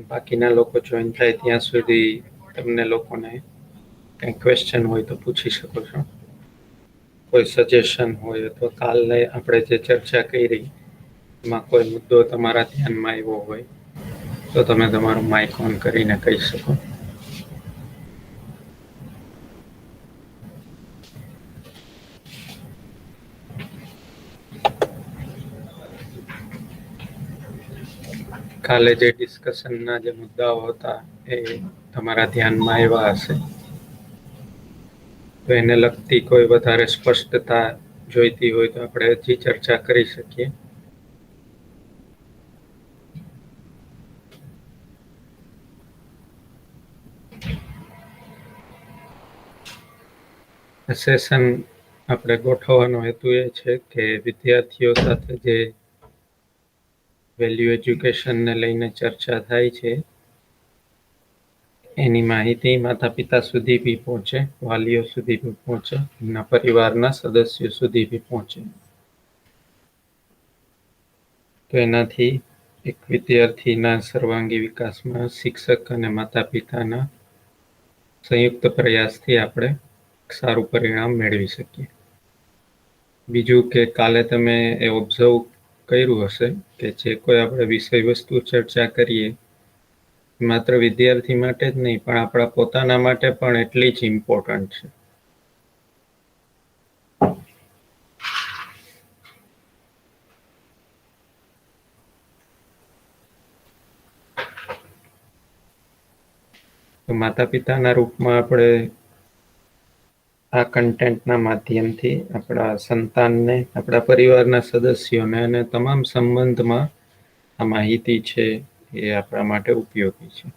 બાકીના લોકો જોઈન થાય ત્યાં સુધી તમને લોકોને કંઈ ક્વેશ્ચન હોય તો પૂછી શકો છો, કોઈ સજેશન હોય અથવા કાલે આપણે જે ચર્ચા કરી એમાં કોઈ મુદ્દો તમારા ધ્યાનમાં આવ્યો હોય તો તમે તમારું માઇક ઓન કરીને કહી શકો. કાલે જે ડિસ્કશનના જે મુદ્દાઓ હતા એ તમારા ધ્યાનમાં આવ્યા હશે, તો એને લગતી કોઈ વધારે સ્પષ્ટતા જોઈતી હોય તો આપણે હજી ચર્ચા કરી શકીએ. સેશન આપણે ગોઠવવાનો હેતુ એ છે કે વિદ્યાર્થીઓ સાથે જે વેલ્યુ એજ્યુકેશનને લઈને ચર્ચા થાય છે એની માહિતી માતા પિતા સુધી બી પહોંચે, વાલીઓ સુધી બી પહોંચે, એમના પરિવારના સદસ્યો સુધી બી પહોંચે. તો એનાથી એક વિદ્યાર્થીના સર્વાંગી વિકાસમાં શિક્ષક અને માતા પિતાના સંયુક્ત પ્રયાસથી આપણે સારું પરિણામ મેળવી શકીએ. બીજું કે કાલે તમે એ ઓબ્ઝર્વ કર્યું હશે કે જે કોઈ આપણે વિષય વસ્તુ ચર્ચા કરીએ માત્ર વિદ્યાર્થી માટે જ નહીં પણ આપણા પોતાના માટે પણ એટલી જ ઇમ્પોર્ટન્ટ છે. તો માતા પિતાના રૂપમાં આપણે આ કન્ટેન્ટના માધ્યમથી આપણા સંતાનને, આપણા પરિવારના સદસ્યોને અને તમામ સંબંધમાં આ માહિતી છે એ આપણા માટે ઉપયોગી છે.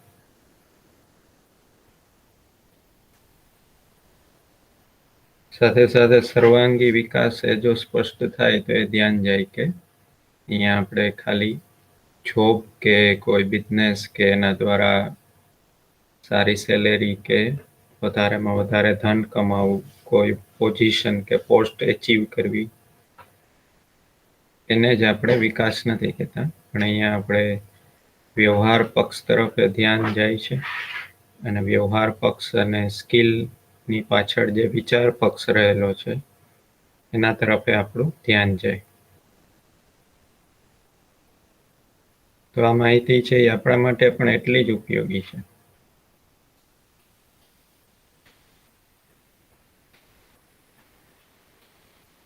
સાથે સાથે સર્વાંગી વિકાસ એ જો સ્પષ્ટ થાય તો એ ધ્યાન જાય કે અહીંયા આપણે ખાલી જોબ કે કોઈ બિઝનેસ કે એના દ્વારા સારી સેલેરી કે વધારેમાં વધારે ધન કમાવું, કોઈ પોઝિશન કે પોસ્ટ એચીવ કરવી, એને જ આપણે વિકાસ નથી કહેતા. પણ અહીંયા આપણે વ્યવહાર પક્ષ તરફ ધ્યાન જાય છે અને વ્યવહાર પક્ષ અને સ્કિલની પાછળ જે વિચાર પક્ષ રહેલો છે એના તરફે આપણું ધ્યાન જાય. તો આ માહિતી છે એ આપણા માટે પણ એટલી જ ઉપયોગી છે.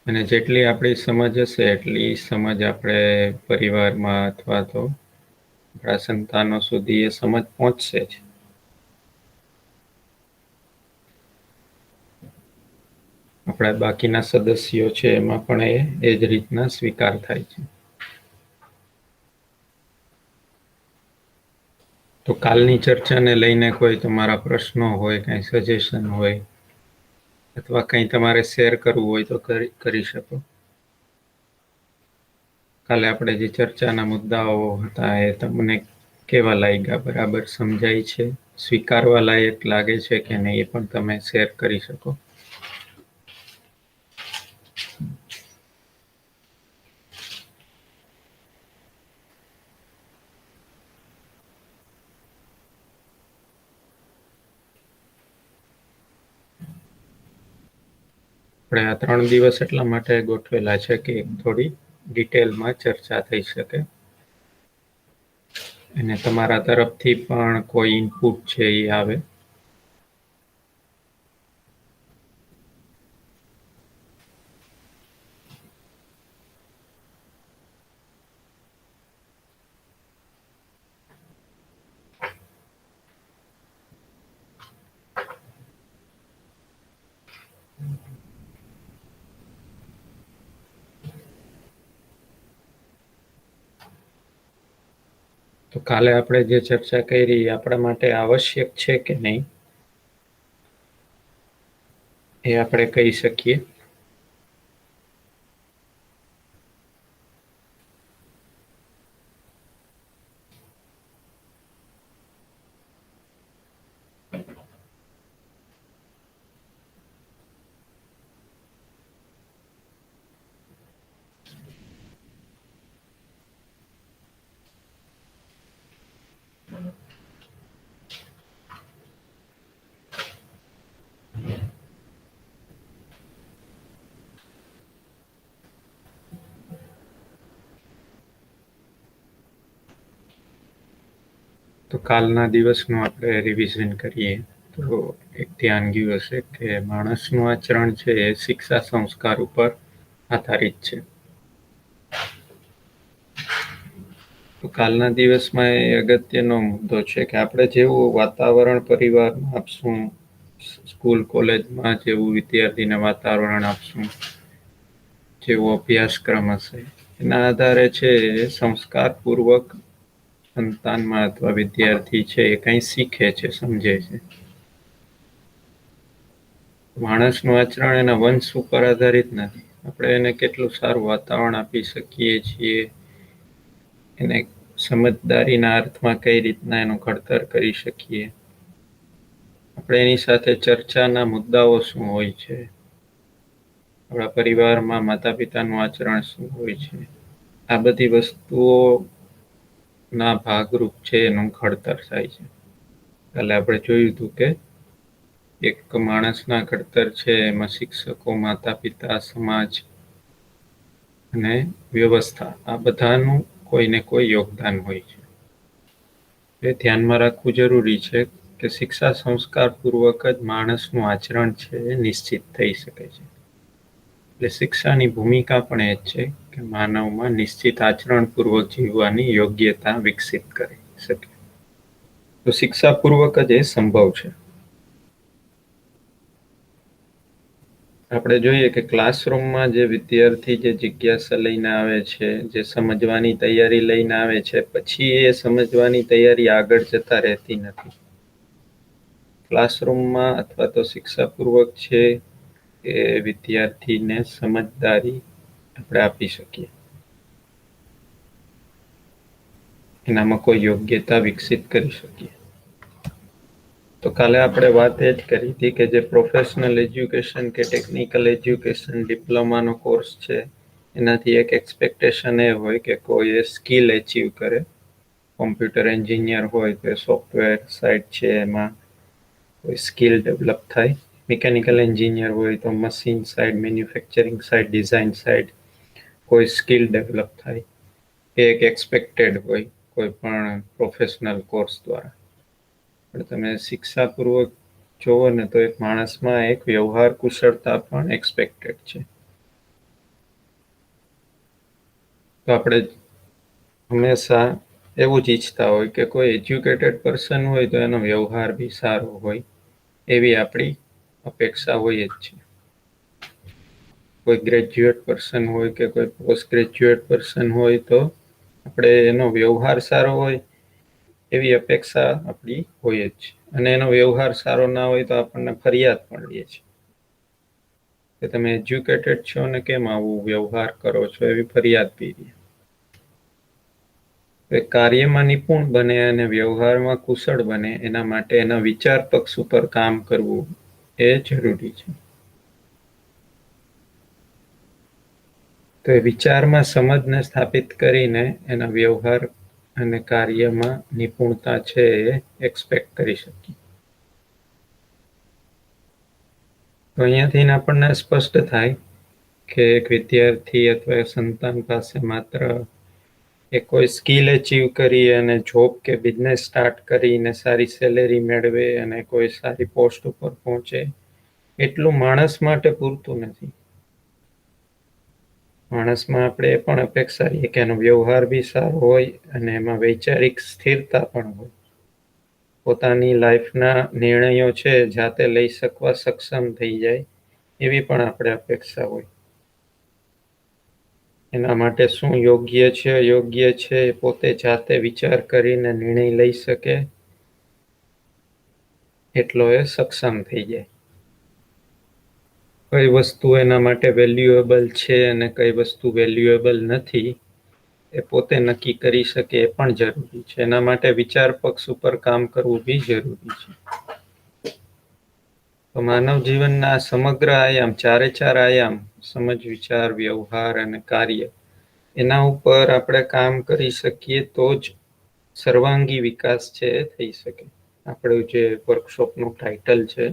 અને જેટલી આપણી સમજ હશે એટલી સમજ આપણે પરિવારમાં અથવા તો આપણા સંતાનો સુધી એ સમજ પહોંચશે જ. આપણા બાકીના સદસ્યો છે એમાં પણ એ જ રીતના સ્વીકાર થાય છે. તો કાલની ચર્ચાને લઈને કોઈ તમારા પ્રશ્નો હોય, કંઈ સજેશન હોય અથવા કંઈ તમારે શેર કરવું હોય તો કરી શકો. કાલે આપણે જે ચર્ચાના મુદ્દાઓ હતા એ તમને કેવા લાગ્યા, બરાબર સમજાય છે, સ્વીકારવા લાયક લાગે છે કે નહીં એ પણ તમે શેર કરી શકો. આપણે આ 3 દિવસ એટલા માટે ગોઠવેલા છે કે થોડી ડિટેલમાં ચર્ચા થઈ શકે અને તમારા તરફથી પણ કોઈ ઇનપુટ છે એ આવે. તો કાલે આપણે જે ચર્ચા કરી આપણા માટે આવશ્યક છે કે નહીં એ આપણે કહી શકીએ. તો કાલના દિવસનું આપણે રિવિઝન કરીએ તો એક ધ્યાન ગયું હશે કે માણસનું આચરણ છે એ શિક્ષા સંસ્કાર ઉપર આધારિત છે. તો કાલના દિવસમાં એ અગત્યનો મુદ્દો છે કે આપણે જેવું વાતાવરણ પરિવારમાં આપશું, સ્કૂલ કોલેજમાં જેવું વિદ્યાર્થીને વાતાવરણ આપશું, જેવો અભ્યાસક્રમ હશે, એના આધારે છે સંસ્કારપૂર્વક સંતાનમાં અથવા વિદ્યાર્થી છે એ કંઈ શીખે છે, સમજે છે. માણસનું આચરણ એના વંશ ઉપર આધારિત નથી. આપણે એને કેટલું સારું વાતાવરણ આપી શકીએ છીએ, એને સમજદારીના અર્થમાં કઈ રીતના એનું ઘડતર કરી શકીએ, આપણે એની સાથે ચર્ચાના મુદ્દાઓ શું હોય છે, આપણા પરિવારમાં માતા પિતાનું આચરણ શું હોય છે, આ બધી વસ્તુઓના ભાગરૂપ છે એનું ઘડતર થાય છે. કાલે આપણે જોયું હતું કે એક માણસના ઘડતર છે એમાં શિક્ષકો, માતા પિતા, સમાજ અને વ્યવસ્થા, આ બધાનું કોઈને કોઈ યોગદાન હોય છે. એ ધ્યાનમાં રાખવું જરૂરી છે કે શિક્ષા સંસ્કાર પૂર્વક જ માણસનું આચરણ છે એ નિશ્ચિત થઈ શકે છે. એટલે શિક્ષાની ભૂમિકા પણ એ જ છે કે માનવમાં નિશ્ચિત આચરણપૂર્વક જીવવાની યોગ્યતા વિકસિત કરી શકે. તો શિક્ષાપૂર્વક જ એ સંભવ છે. આપણે જોઈએ કે ક્લાસરૂમમાં જે વિદ્યાર્થી જે જિજ્ઞાસા લઈને આવે છે, જે સમજવાની તૈયારી લઈને આવે છે, પછી એ સમજવાની તૈયારી આગળ જતા રહેતી નથી. ક્લાસરૂમમાં અથવા તો શિક્ષાપૂર્વક છે એ વિદ્યાર્થીને સમજદારી આપણે આપી શકીએ, એનામાં કોઈ યોગ્યતા વિકસિત કરી શકીએ. તો કાલે આપણે વાત એ જ કરી હતી કે જે પ્રોફેશનલ એજ્યુકેશન કે ટેકનિકલ એજ્યુકેશન ડિપ્લોમાનો કોર્સ છે, એનાથી એક એક્સપેક્ટેશન એ હોય કે કોઈ એ સ્કિલ એચીવ કરે. કોમ્પ્યુટર એન્જિનિયર હોય તો સોફ્ટવેર સાઇટ છે એમાં કોઈ સ્કિલ ડેવલપ થાય. મિકેનિકલ એન્જિનિયર હોય તો machine side, manufacturing side, design side કોઈ સ્કિલ ડેવલપ થાય. એ એક એક્સપેક્ટેડ હોય કોઈ પણ પ્રોફેશનલ કોર્સ દ્વારા. પણ તમે શિક્ષાપૂર્વક જોવો ને તો એક માણસમાં એક વ્યવહાર કુશળતા પણ એક્સપેક્ટેડ છે. તો આપણે હંમેશા એવું જ ઈચ્છતા હોય કે કોઈ એજ્યુકેટેડ પર્સન હોય તો એનો વ્યવહાર બી સારો હોય, એવી આપણી અપેક્ષા હોય જ છે. કોઈ ગ્રેજ્યુએટ પર્સન હોય કે કોઈ પોસ્ટ ગ્રેજ્યુએટ પર્સન હોય તો આપણે એનો વ્યવહાર સારો હોય એવી અપેક્ષા આપણી હોય જ છે. અને એનો વ્યવહાર સારો ના હોય તો આપણને ફરિયાદ પણ લે છે કે તમે એજ્યુકેટેડ છો ને કેમ આવું વ્યવહાર કરો છો, એવી ફરિયાદ બી લે. કાર્યમાં નિપુણ બને અને વ્યવહારમાં કુશળ બને એના માટે એના વિચાર પક્ષ ઉપર કામ કરવું એ જરૂરી છે. તો એ વિચારમાં સમજને સ્થાપિત કરીને એના વ્યવહાર અને કાર્યમાં નિપુણતા છે એ એક્સપેક્ટ કરી શકીએ. તો અહીંયાથી આપણને સ્પષ્ટ થાય કે એક વિદ્યાર્થી અથવા સંતાન પાસે માત્ર એ કોઈ સ્કિલ અચીવ કરી અને જોબ કે બિઝનેસ સ્ટાર્ટ કરીને સારી સેલેરી મેળવે અને કોઈ સારી પોસ્ટ ઉપર પહોંચે, એટલું માણસ માટે પૂરતું નથી. માણસમાં આપણે એ પણ અપેક્ષા રહીએ કે એનો વ્યવહાર બી સારો હોય અને એમાં વૈચારિક સ્થિરતા પણ હોય. પોતાની લાઈફના નિર્ણયો છે જાતે લઈ શકવા સક્ષમ થઈ જાય, એવી પણ આપણે અપેક્ષા હોય. એના માટે શું યોગ્ય છે, અયોગ્ય છે, એ પોતે જાતે વિચાર કરીને નિર્ણય લઈ શકે એટલો એ સક્ષમ થઈ જાય. કઈ વસ્તુ એના માટે વેલ્યુએબલ છે અને કઈ વસ્તુ વેલ્યુએબલ નથી, એ પોતે નક્કી કરી શકે એ પણ જરૂરી છે. એના માટે વિચાર પક્ષ ઉપર કામ કરવું બી જરૂરી છે. તો માનવ જીવનના સમગ્ર આયામ, ચારે ચાર આયામ, સમજ, વિચાર, વ્યવહાર અને કાર્ય, એના ઉપર આપણે કામ કરી શકીએ તો જ સર્વાંગી વિકાસ છે એ થઈ શકે. આપણું જે વર્કશોપનું ટાઇટલ છે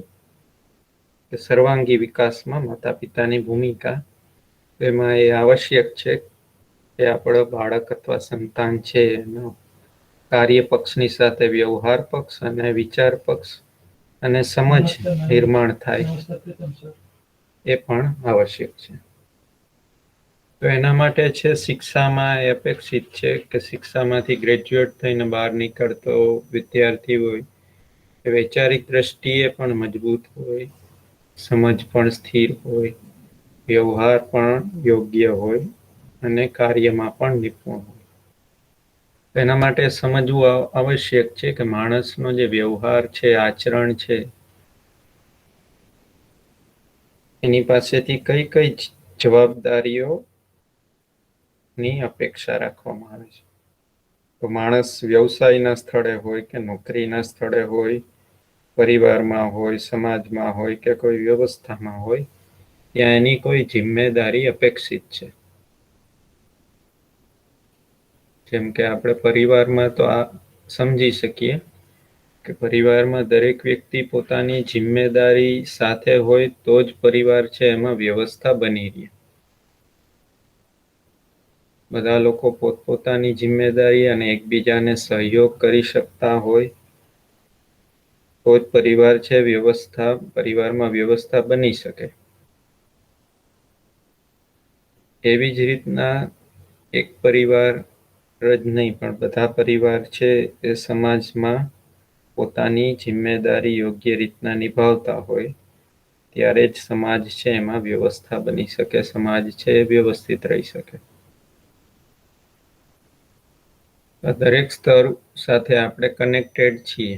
કે સર્વાંગી વિકાસમાં માતા પિતાની ભૂમિકા, એમાં એ આવશ્યક છે કે આપણો બાળક અથવા સંતાન છે એનો કાર્ય પક્ષની સાથે વ્યવહાર પક્ષ અને વિચાર પક્ષ અને સમજ નિર્માણ થાય એ પણ આવશ્યક છે. તો એના માટે છે શિક્ષામાં એ અપેક્ષિત છે કે શિક્ષામાંથી ગ્રેજ્યુએટ થઈને બહાર નીકળતો વિદ્યાર્થી હોય એ વૈચારિક દ્રષ્ટિએ પણ મજબૂત હોય, સમજ પણ સ્થિર હોય, વ્યવહાર પણ યોગ્ય હોય અને કાર્યમાં પણ નિપુણ હોય. એના માટે સમજવું આવશ્યક છે કે માણસનો જે વ્યવહાર છે, આચરણ છે, એની પાસેથી કઈ કઈ જવાબદારીઓ ની અપેક્ષા રાખવામાં આવે છે. તો માણસ વ્યવસાયના સ્થળે હોય કે નોકરીના સ્થળે હોય, પરિવારમાં હોય, સમાજમાં હોય કે કોઈ વ્યવસ્થામાં હોય, ત્યાં એની કોઈ જિમ્મેદારી અપેક્ષિત છે. જેમ કે આપણે પરિવારમાં તો આ સમજી શકીએ કે પરિવારમાં દરેક વ્યક્તિ પોતાની જિમ્મેદારી સાથે હોય તો જ પરિવાર છે એમાં વ્યવસ્થા બની રહે. બધા લોકો પોતપોતાની જિમ્મેદારી અને એકબીજાને સહયોગ કરી શકતા હોય તો જ પરિવાર છે પરિવારમાં વ્યવસ્થા બની શકે. એવી જ રીતના એક પરિવાર જ નહીં પણ બધા પરિવાર છે એ સમાજમાં પોતાની જિમ્મેદારી યોગ્ય રીતના નિભાવતા હોય ત્યારે જ સમાજ છે એમાં વ્યવસ્થા બની શકે, સમાજ છે એ વ્યવસ્થિત રહી શકે. દરેક સ્તર સાથે આપણે કનેક્ટેડ છીએ.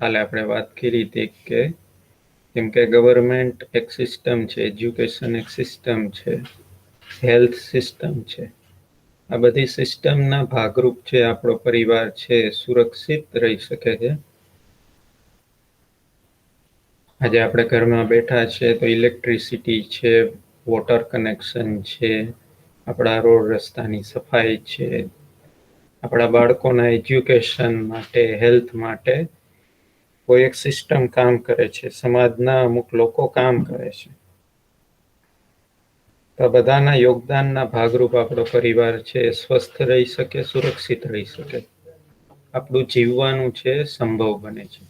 કાલે આપણે વાત કરી હતી કે જેમ કે ગવર્મેન્ટ એક સિસ્ટમ છે, એજ્યુકેશન એક સિસ્ટમ છે, હેલ્થ સિસ્ટમ છે. આ બધી સિસ્ટમના ભાગરૂપ છે આપણો પરિવાર છે સુરક્ષિત રહી શકે છે. આજે આપણે ઘરમાં બેઠા છે તો ઇલેક્ટ્રિસિટી છે, વોટર કનેક્શન છે, આપણા રોડ રસ્તાની સફાઈ છે, આપણા બાળકોના એજ્યુકેશન માટે, હેલ્થ માટે કોઈ એક સિસ્ટમ કામ કરે છે, સમાજના અમુક લોકો કામ કરે છે. તો બધાના યોગદાનના ભાગરૂપ આપણો પરિવાર છે સ્વસ્થ રહી શકે, સુરક્ષિત રહી શકે, આપણું જીવવાનું છે સંભવ બને છે.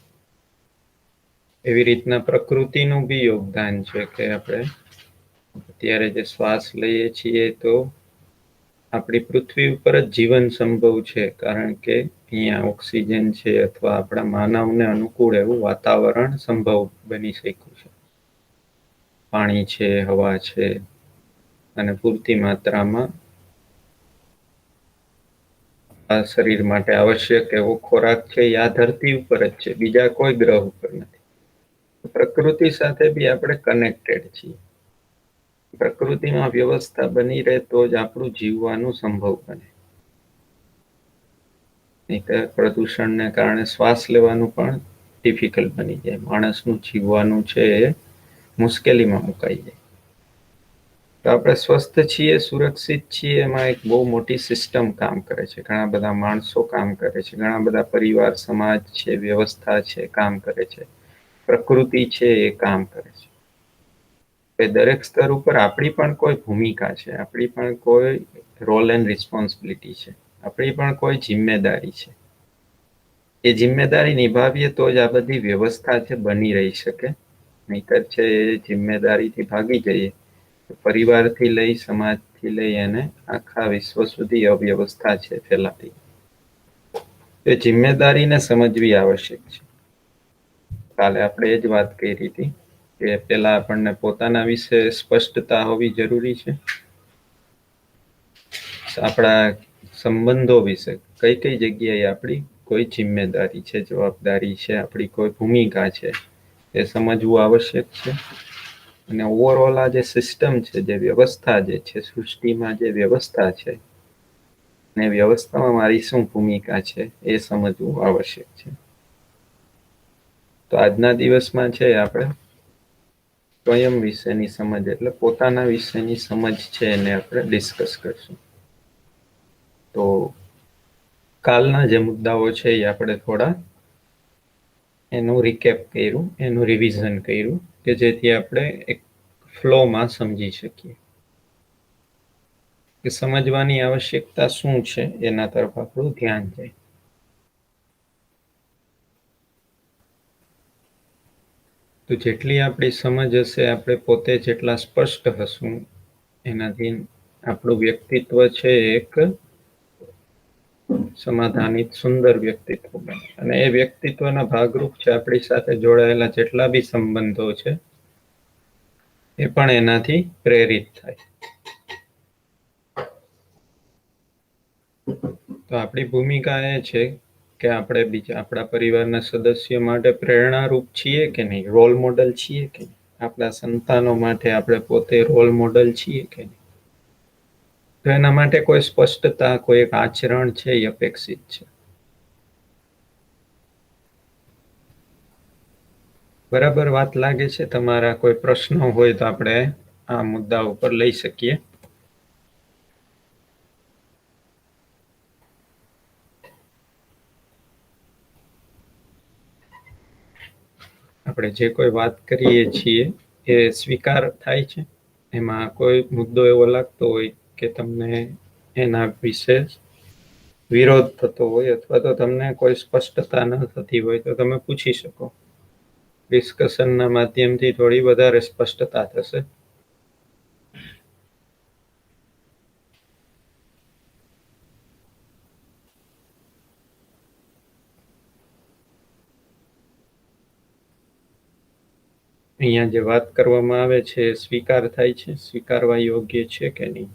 એવી રીતના પ્રકૃતિનું બી યોગદાન છે કે આપણે અત્યારે જે શ્વાસ લઈએ છીએ તો આપણી પૃથ્વી ઉપર જ જીવન સંભવ છે કારણ કે અહીંયા ઓક્સિજન છે અથવા આપણા માનવને અનુકૂળ એવું વાતાવરણ સંભવ બની શક્યું છે. પાણી છે, હવા છે અને પૂરતી માત્રામાં આ શરીર માટે આવશ્યક એવો ખોરાક છે એ આ ધરતી ઉપર જ છે, બીજા કોઈ ગ્રહ ઉપર નથી. પ્રકૃતિ સાથે બી આપણે કનેક્ટેડ છીએ. પ્રકૃતિમાં વ્યવસ્થા બની રહે તો જ આપણું જીવવાનું સંભવ બને. પ્રદૂષણને કારણે શ્વાસ લેવાનું પણ ડિફિકલ્ટ બની જાય, માણસનું જીવવાનું છે એ મુશ્કેલીમાં મુકાઈ જાય. તો આપણે સ્વસ્થ છીએ, સુરક્ષિત છીએ, એમાં એક બહુ મોટી સિસ્ટમ કામ કરે છે, ઘણા બધા માણસો કામ કરે છે, ઘણા બધા પરિવાર, સમાજ છે, વ્યવસ્થા છે કામ કરે છે, પ્રકૃતિ છે એ કામ કરે છે. દરેક સ્તર ઉપર આપણી પણ કોઈ ભૂમિકા છે, આપણી પણ કોઈ રોલ એન્ડ રિસ્પોન્સિબિલિટી છે, આપણી પણ કોઈ જિમ્મેદારી છે. એ જિમ્મેદારી નિભાવીએ તો જ આ બધી વ્યવસ્થા છે બની રહી શકે. નહીંતર છે એ જિમ્મેદારીથી ભાગી જઈએ પરિવારથી લઈ, સમાજથી લઈ અને આખા વિશ્વ સુધી અવ્યવસ્થા છે ફેલાતી. એ જિમ્મેદારીને સમજવી આવશ્યક છે. કાલે આપણે એ જ વાત કરી હતી કે પેલા આપણને પોતાના વિશે સ્પષ્ટતા હોવી જરૂરી છે. આપણા સંબંધો વિશે કઈ કઈ જગ્યાએ આપણી કોઈ જિમ્મેદારી છે, જવાબદારી છે, આપણી કોઈ ભૂમિકા છે એ સમજવું આવશ્યક છે. અને ઓવરઓલ આ જે સિસ્ટમ છે, જે વ્યવસ્થા જે છે, સૃષ્ટિમાં જે વ્યવસ્થા છે અને વ્યવસ્થામાં મારી શું ભૂમિકા છે એ સમજવું આવશ્યક છે. તો આજના દિવસમાં છે આપણે સ્વયં વિશેની સમજ એટલે પોતાના વિશેની સમજ છે એને આપણે ડિસ્કસ કરશું. તો કાલના જે મુદ્દાઓ છે એ આપણે થોડા એનું રિકેપ કર્યું, એનું રિવિઝન કર્યું કે જેથી આપણે એક ફ્લોમાં સમજી શકીએ. કે સમજવાની આવશ્યકતા શું છે એના તરફ આપણું ધ્યાન જાય. તો જેટલી આપણી સમજ હશે, આપણે પોતે જેટલા સ્પષ્ટ હશું, એનાથી આપણું વ્યક્તિત્વ છે એક સમાધાનિત સુંદર વ્યક્તિત્વ બને. અને એ વ્યક્તિત્વના ભાગરૂપ છે આપણી સાથે જોડાયેલા જેટલા બી સંબંધો છે એ પણ એનાથી પ્રેરિત થાય. તો આપણી ભૂમિકા એ છે કે આપણે બીજા આપણા પરિવારના સદસ્યો માટે પ્રેરણારૂપ છીએ કે નહીં, રોલ મોડલ છીએ કે નહીં, આપણા સંતાનો માટે આપણે પોતે રોલ મોડલ છીએ કે નહીં. તો એના માટે કોઈ સ્પષ્ટતા, કોઈ એક આચરણ છે એ અપેક્ષિત છે. બરાબર વાત લાગે છે? તમારા કોઈ પ્રશ્નો હોય તો આપણે આ મુદ્દા ઉપર લઈ શકીએ. આપણે જે કોઈ વાત કરીએ છીએ એ સ્વીકાર થાય છે? એમાં કોઈ મુદ્દો એવો લાગતો હોય કે તમને એના વિશે વિરોધ થતો હોય અથવા તો તમને કોઈ સ્પષ્ટતા ન થતી હોય તો તમે પૂછી શકો. ડિસ્કશનના માધ્યમથી થોડી વધારે સ્પષ્ટતા થશે. અહીંયા જે વાત કરવામાં આવે છે એ સ્વીકાર થાય છે, સ્વીકારવા યોગ્ય છે કે નહીં?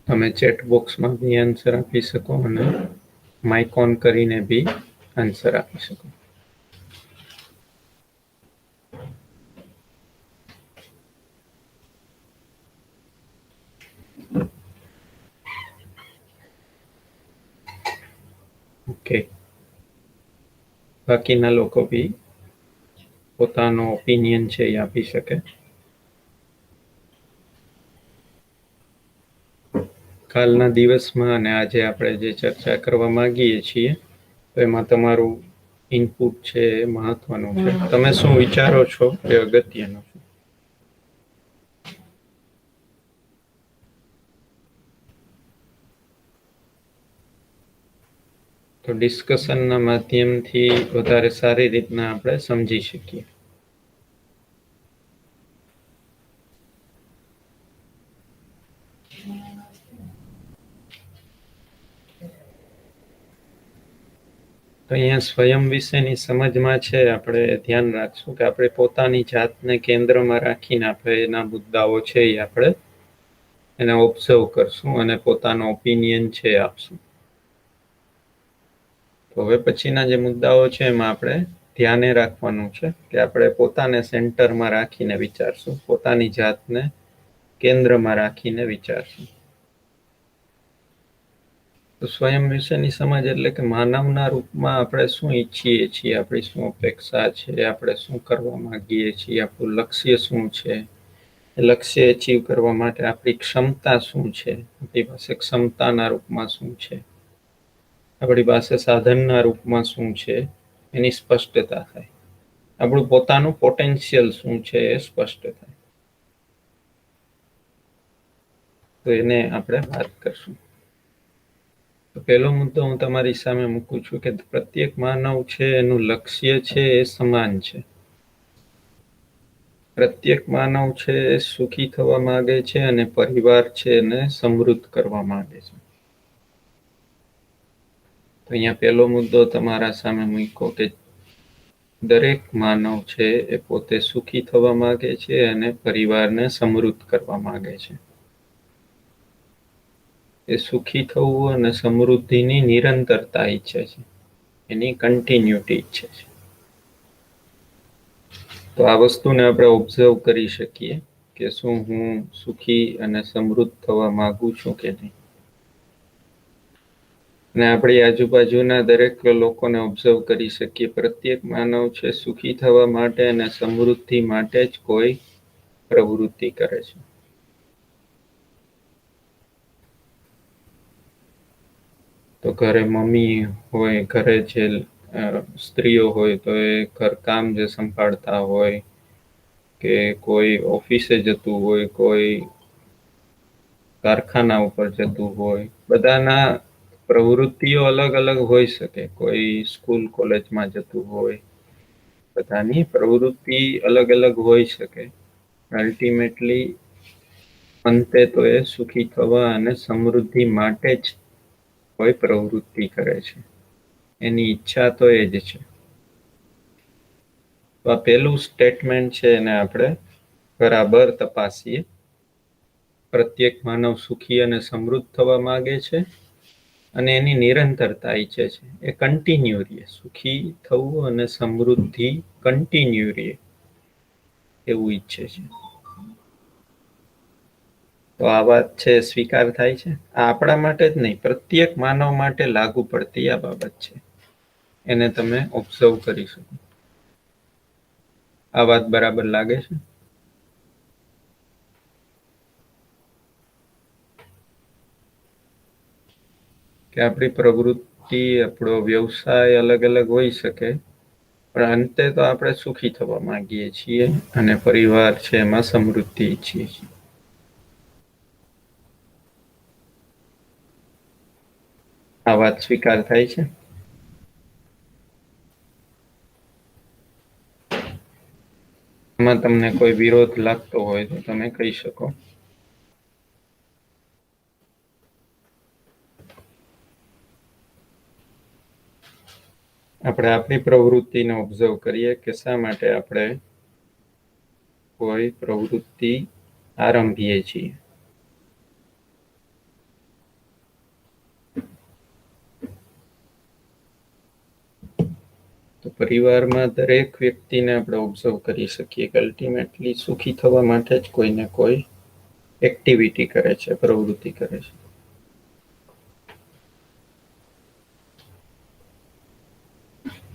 તમે ચેટ બોક્સમાં બી આન્સર આપી શકો અને માઇક ઓન કરીને બી આન્સર આપી શકો. ઓકે, બાકીના લોકો બી પોતાનો ઓપિનિયન છે એ આપી શકે. કાલના દિવસમાં અને આજે આપણે જે ચર્ચા કરવા માંગીએ છીએ તો એમાં તમારું ઇનપુટ છે એ મહત્વનું છે. તમે શું વિચારો છો એ અગત્યનું છે. તો ડિસ્કશનના માધ્યમથી વધારે સારી રીતના આપણે સમજી શકીએ. તો અહીંયા સ્વયં વિશેની સમજમાં છે આપણે ધ્યાન રાખશું કે આપણે પોતાની જાતને કેન્દ્રમાં રાખીને આપણે એના મુદ્દાઓ છે એ આપણે એને ઓબ્ઝર્વ કરશું અને પોતાનો ઓપિનિયન છે આપશું. તો હવે પછીના જે મુદ્દાઓ છે એમાં આપણે ધ્યાને રાખવાનું છે કે આપણે પોતાને સેન્ટરમાં રાખીને વિચારશું, પોતાની જાતને કેન્દ્રમાં રાખીને વિચારશું. તો સ્વયં વિશેની સમજ એટલે કે માનવના રૂપમાં આપણે શું ઈચ્છીએ છીએ, આપણી શું અપેક્ષા છે, આપણે શું કરવા માંગીએ છીએ, આપણું લક્ષ્ય શું છે, લક્ષ્ય અચીવ કરવા માટે આપણી ક્ષમતા શું છે, આપણી પાસે ક્ષમતાના રૂપમાં શું છે, આપણી પાસે સાધનના રૂપમાં શું છે, એની સ્પષ્ટતા થાય. આપણું પોતાનું પોટેન્શિયલ શું છે એ સ્પષ્ટ થાય. તો એને આપણે વાત કરશું. તો પહેલો મુદ્દો હું તમારી સામે મૂકું છું કે પ્રત્યેક માનવ છે એનું લક્ષ્ય છે એ સમાન છે. પ્રત્યેક માનવ છે એ સુખી થવા માંગે છે અને પરિવાર છે એને સમૃદ્ધ કરવા માંગે છે. તો અહીંયા પહેલો મુદ્દો તમારા સામે મૂક્યો કે દરેક માનવ છે એ પોતે સુખી થવા માંગે છે અને પરિવારને સમૃદ્ધ કરવા માંગે છે. એ સુખી થવું અને સમૃદ્ધિની નિરંતરતા ઈચ્છે છે, એની કન્ટિન્યુટી ઈચ્છે છે. તો આ વસ્તુને આપણે ઓબ્ઝર્વ કરી શકીએ કે શું હું સુખી અને સમૃદ્ધ થવા માંગુ છું કે નહીં. અને આપણી આજુબાજુના દરેક લોકોને ઓબ્ઝર્વ કરી શકીએ. પ્રત્યેક માનવ છે સુખી થવા માટે અને સમૃદ્ધિ માટે જ કોઈ પ્રવૃત્તિ કરે છે. તો ઘરે મમ્મી હોય, ઘરે જે સ્ત્રીઓ હોય તો એ ઘરકામ જે સંભાળતા હોય, કે કોઈ ઓફિસે જતું હોય, કોઈ કારખાના ઉપર જતું હોય, બધાના પ્રવૃત્તિઓ અલગ અલગ હોઈ શકે. કોઈ સ્કૂલ કોલેજમાં જતું હોય, બધાની પ્રવૃત્તિ અલગ અલગ હોઈ શકે. અલ્ટિમેટલી અંતે તો એ સુખી થવા અને સમૃદ્ધિ માટે જ કોઈ પ્રવૃત્તિ કરે છે. એની ઈચ્છા તો એ જ છે. તો આ પેલું સ્ટેટમેન્ટ છે, એને આપણે બરાબર તપાસીએ. પ્રત્યેક માનવ સુખી અને સમૃદ્ધ થવા માંગે છે અને એની નિરંતરતા ઈચ્છે છે. એ કન્ટિન્યુ રહે, સુખી થવું અને સમૃદ્ધિ કન્ટિન્યુ રહે એવું ઈચ્છે છે. તો આ વાત છે, સ્વીકાર થાય છે. આ આપણા માટે જ નહીં, પ્રત્યેક માનવ માટે લાગુ પડતી આ બાબત છે. એને તમે ઓબ્ઝર્વ કરી શકો. આ વાત બરાબર લાગે છે? કે આપણી પ્રવૃત્તિ, આપણો વ્યવસાય અલગ અલગ હોઈ શકે, પણ અંતે તો આપણે સુખી થવા માંગીએ છીએ અને પરિવાર છે એમાં સમૃદ્ધિ ઈચ્છીએ છીએ. આ વાત સ્વીકાર થાય છે? એમાં તમને કોઈ વિરોધ લાગતો હોય તો તમે કહી શકો. આપણે આપણી પ્રવૃત્તિને ઓબ્ઝર્વ કરીએ કે શા માટે આપણે કોઈ પ્રવૃત્તિ આરંભીએ છીએ. તો પરિવારમાં દરેક વ્યક્તિને આપણે ઓબ્ઝર્વ કરી શકીએ કે અલ્ટિમેટલી સુખી થવા માટે જ કોઈને કોઈ એક્ટિવિટી કરે છે, પ્રવૃત્તિ કરે છે.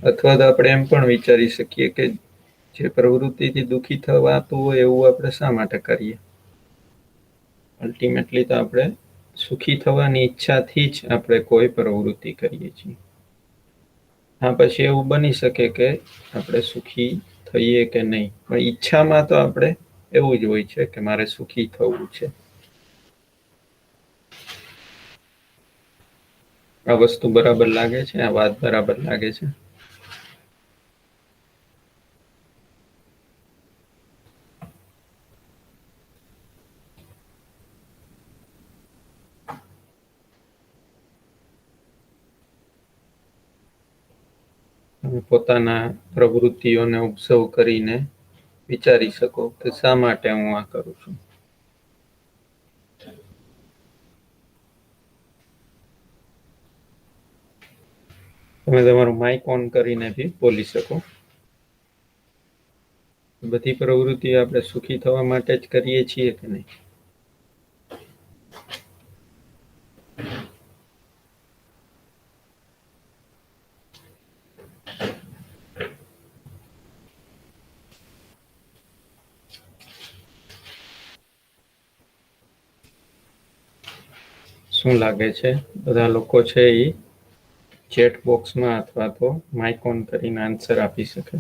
અથવા તો આપણે એમ પણ વિચારી શકીએ કે જે પ્રવૃત્તિથી દુઃખી થવાતું હોય એવું આપણે શા માટે કરીએ. અલ્ટિમેટલી તો આપણે સુખી થવાની ઈચ્છાથી જ આપણે કોઈ પ્રવૃત્તિ કરીએ છીએ. હા, પછી એવું બની શકે કે આપણે સુખી થઈએ કે નહીં, પણ ઈચ્છામાં તો આપણે એવું જ હોય છે કે મારે સુખી થવું છે. આ વસ્તુ બરાબર લાગે છે? આ વાત બરાબર લાગે છે? તમે પોતાના પ્રવૃત્તિઓને ઓબ્ઝર્વ કરીને વિચારી શકો કે શા માટે હું આ કરું છું. તમે તમારું માઇક ઓન કરીને બી બોલી શકો. બધી પ્રવૃત્તિ આપણે સુખી થવા માટે જ કરીએ છીએ કે નહીં? શું લાગે છે? બધા લોકો છે એ ચેટ બોક્સમાં અથવા તો માઇક ઓન કરીને આન્સર આપી શકે.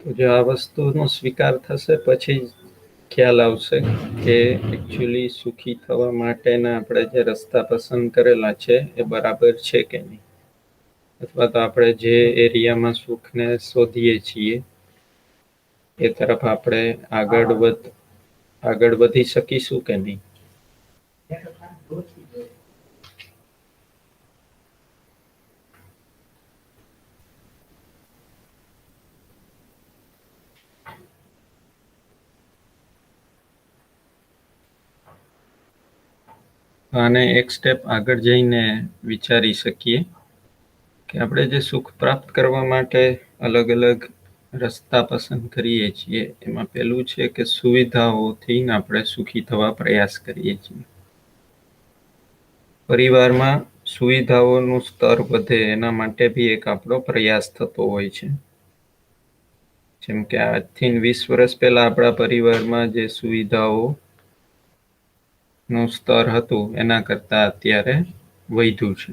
તો જો આ વસ્તુનો સ્વીકાર થશે પછી ખ્યાલ આવશે કે એકચ્યુઅલી સુખી થવા માટેના આપણે જે રસ્તા પસંદ કરેલા છે એ બરાબર છે કે નહીં, અથવા તો આપણે જે એરિયામાં સુખને શોધીએ છીએ એ તરફ આપણે આગળ વધી શકીશું કે નહીં. આને એક સ્ટેપ આગળ જઈને વિચારી શકીએ કે આપણે જે સુખ પ્રાપ્ત કરવા માટે અલગ અલગ રસ્તા પસંદ કરીએ છીએ એમાં પેલું છે કે સુવિધાઓથી આપણે સુખી થવા પ્રયાસ કરીએ છીએ. પરિવારમાં સુવિધાઓનું સ્તર વધે એના માટે બી એક આપણો પ્રયાસ થતો હોય છે. જેમ કે આજથી 20 વર્ષ પહેલા આપણા પરિવારમાં જે સુવિધાઓ નું સ્તર હતું એના કરતા અત્યારે વધ્યું છે.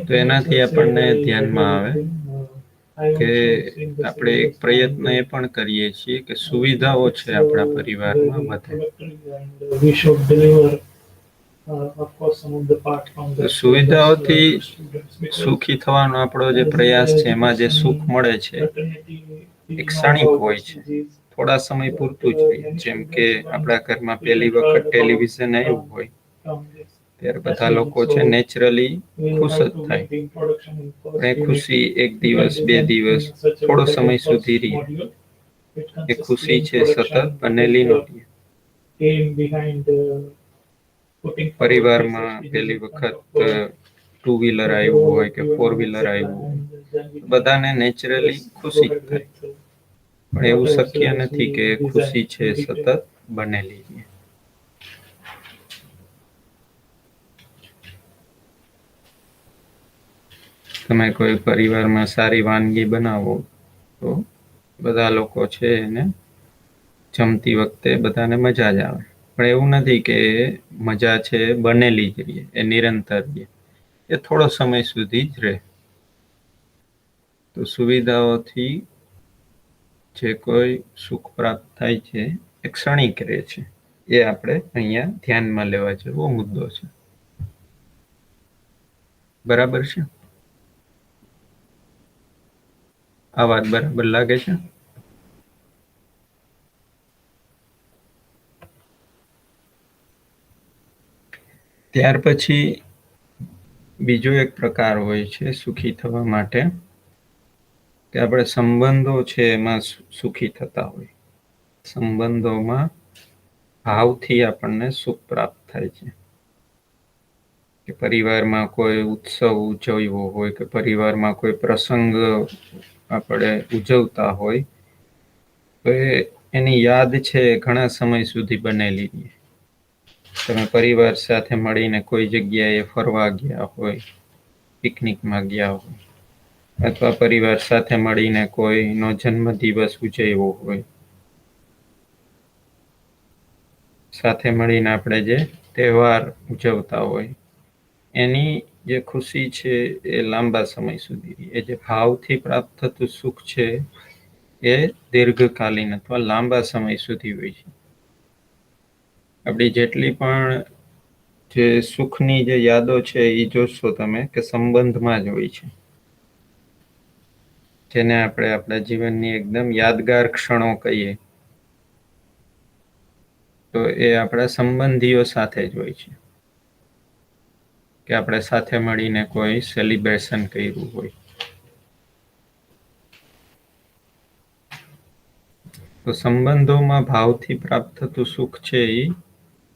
તો એનાથી આપણને ધ્યાનમાં આવે કે આપણે એક પ્રયત્ન એ પણ કરીએ છીએ કે સુવિધાઓ છે આપણા પરિવારમાં વધે. સુવિધાઓથી સુખી થવાનો આપણો જે પ્રયાસ છે એમાં જે સુખ મળે છે એ ક્ષણિક હોય છે, થોડા સમય પૂરતું જ હોય. જેમ કે આપણા ઘરમાં પહેલી વખત ટેલિવિઝન આવ્યું હોય ત્યારે બધા લોકો છે નેચરલી ખુશ જ થાય, પણ એ ખુશી 1 દિવસ 2 દિવસ થોડો સમય સુધી રહે. એ ખુશી છે સતત બનેલી નથી. પરિવારમાં પહેલી વખત 2 વ્હીલર આવ્યું હોય કે 4 વ્હીલર આવ્યું હોય, બધાને નેચરલી ખુશી થાય, પણ એવું શક્ય નથી કે ખુશી છે સતત બનેલી છે. તમે કોઈ પરિવારમાં સારી વાનગી બનાવો તો બધા લોકો છે એને જમતી વખતે બધાને મજા જ આવે, પણ એવું નથી કે મજા છે બનેલી જ રહે, એ નિરંતર રહે, એ થોડો સમય સુધી જ રહે. તો સુવિધાઓથી જે કોઈ સુખ પ્રાપ્ત થાય છે એ ક્ષણિક રહે છે. એ આપણે અહીંયા ધ્યાનમાં લેવા જેવો મુદ્દો છે. બરાબર છે? આ વાત બરાબર લાગે છે? ત્યાર પછી બીજો એક પ્રકાર હોય છે સુખી થવા માટે, કે આપણે સંબંધો છે એમાં સુખી થતા હોય. સંબંધોમાં ભાવથી આપણને સુખ પ્રાપ્ત થાય છે. કે પરિવારમાં કોઈ ઉત્સવ ઉજવ્યો હોય કે પરિવારમાં કોઈ પ્રસંગ આપણે ઉજવતા હોય તો એની યાદ છે ઘણા સમય સુધી બનેલી રહે. તમે પરિવાર સાથે મળીને કોઈ જગ્યાએ ફરવા ગયા હોય, પિકનિકમાં ગયા હોય, અથવા પરિવાર સાથે મળીને કોઈનો જન્મદિવસ ઉજવ્યો હોય, સાથે મળીને આપણે જે તહેવાર ઉજવતા હોય, એની જે ખુશી છે એ લાંબા સમય સુધી રહે. એ જે ભાવથી પ્રાપ્ત થતું સુખ છે એ દીર્ઘકાલીન અથવા લાંબા સમય સુધી હોય છે. આપણી જેટલી પણ જે સુખની જે યાદો છે એ જોશો તમે કે સંબંધમાં જ હોય છે. જેને આપણે આપણા જીવનની એકદમ યાદગાર ક્ષણો કહીએ તો એ આપણા સંબંધીઓ સાથે જ હોય છે. કે આપણે સાથે મળીને કોઈ સેલિબ્રેશન કર્યું હોય. તો સંબંધોમાં ભાવથી પ્રાપ્ત થતું સુખ છે એ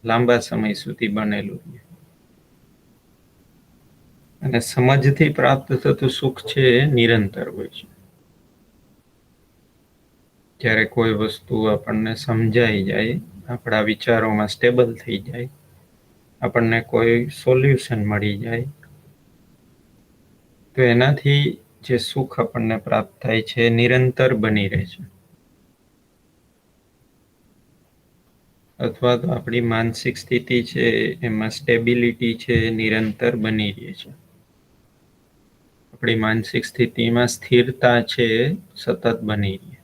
લાંબા સમય સુધી બનેલું છે. અને સમજથી પ્રાપ્ત થતું સુખ છે એ નિરંતર હોય છે. જ્યારે કોઈ વસ્તુ આપણને સમજાઈ જાય, આપણા વિચારોમાં સ્ટેબલ થઈ જાય, આપણને કોઈ સોલ્યુશન મળી જાય, તો એનાથી જે સુખ આપણને પ્રાપ્ત થાય છે એ નિરંતર બની રહે છે. અથવા તો આપણી માનસિક સ્થિતિ છે એમાં સ્ટેબિલિટી છે નિરંતર બની રહે છે. આપણી માનસિક સ્થિતિમાં સ્થિરતા છે સતત બની રહે.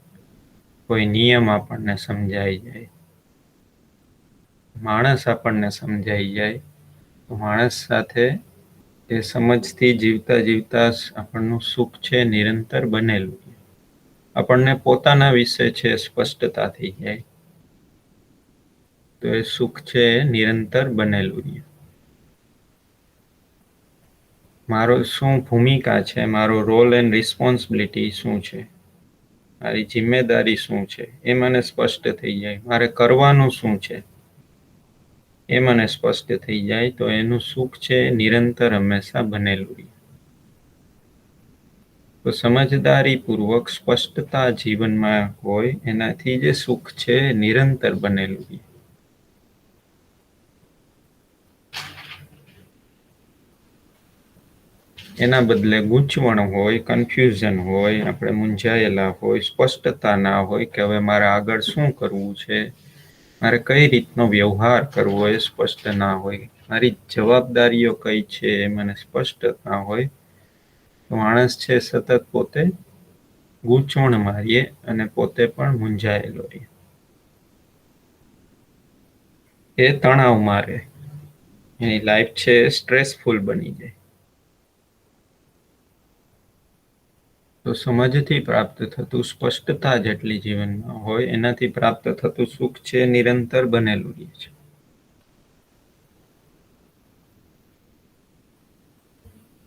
કોઈ નિયમ આપણને સમજાઈ જાય, માણસ આપણને સમજાઈ જાય, તો માણસ સાથે એ સમજથી જીવતા જીવતા આપણનું સુખ છે નિરંતર બનેલું. આપણને પોતાના વિશે છે સ્પષ્ટતા થઈ જાય, તો એ સુખ છે નિરંતર બનેલું છે. મારો શું ભૂમિકા છે, મારો રોલ એન્ડ રિસ્પોન્સિબિલિટી શું છે, મારી જિમ્મેદારી શું છે એ મને સ્પષ્ટ થઈ જાય. મારે કરવાનું શું છે એ મને સ્પષ્ટ થઈ જાય, તો એનું સુખ છે નિરંતર હંમેશા બનેલું. તો સમજદારીપૂર્વક સ્પષ્ટતા જીવનમાં હોય એનાથી જે સુખ છે નિરંતર બનેલું. એના બદલે ગૂંચવણ હોય, કન્ફ્યુઝન હોય, આપણે મૂંઝાયેલા હોય, સ્પષ્ટતા ના હોય કે હવે મારે આગળ શું કરવું છે, મારે કઈ રીતનો વ્યવહાર કરવો એ સ્પષ્ટ ના હોય, મારી જવાબદારીઓ કઈ છે એ મને સ્પષ્ટ ના હોય, તો માણસ છે સતત પોતે ગૂંચવણ મારીએ અને પોતે પણ મૂંઝાયેલો રહે, એ તણાવમાં રહે, એની લાઈફ છે સ્ટ્રેસફુલ બની જાય. તો સમજથી પ્રાપ્ત થતું સ્પષ્ટતા જેટલી જીવનમાં હોય એનાથી પ્રાપ્ત થતું સુખ છે નિરંતર બનેલું રહે છે.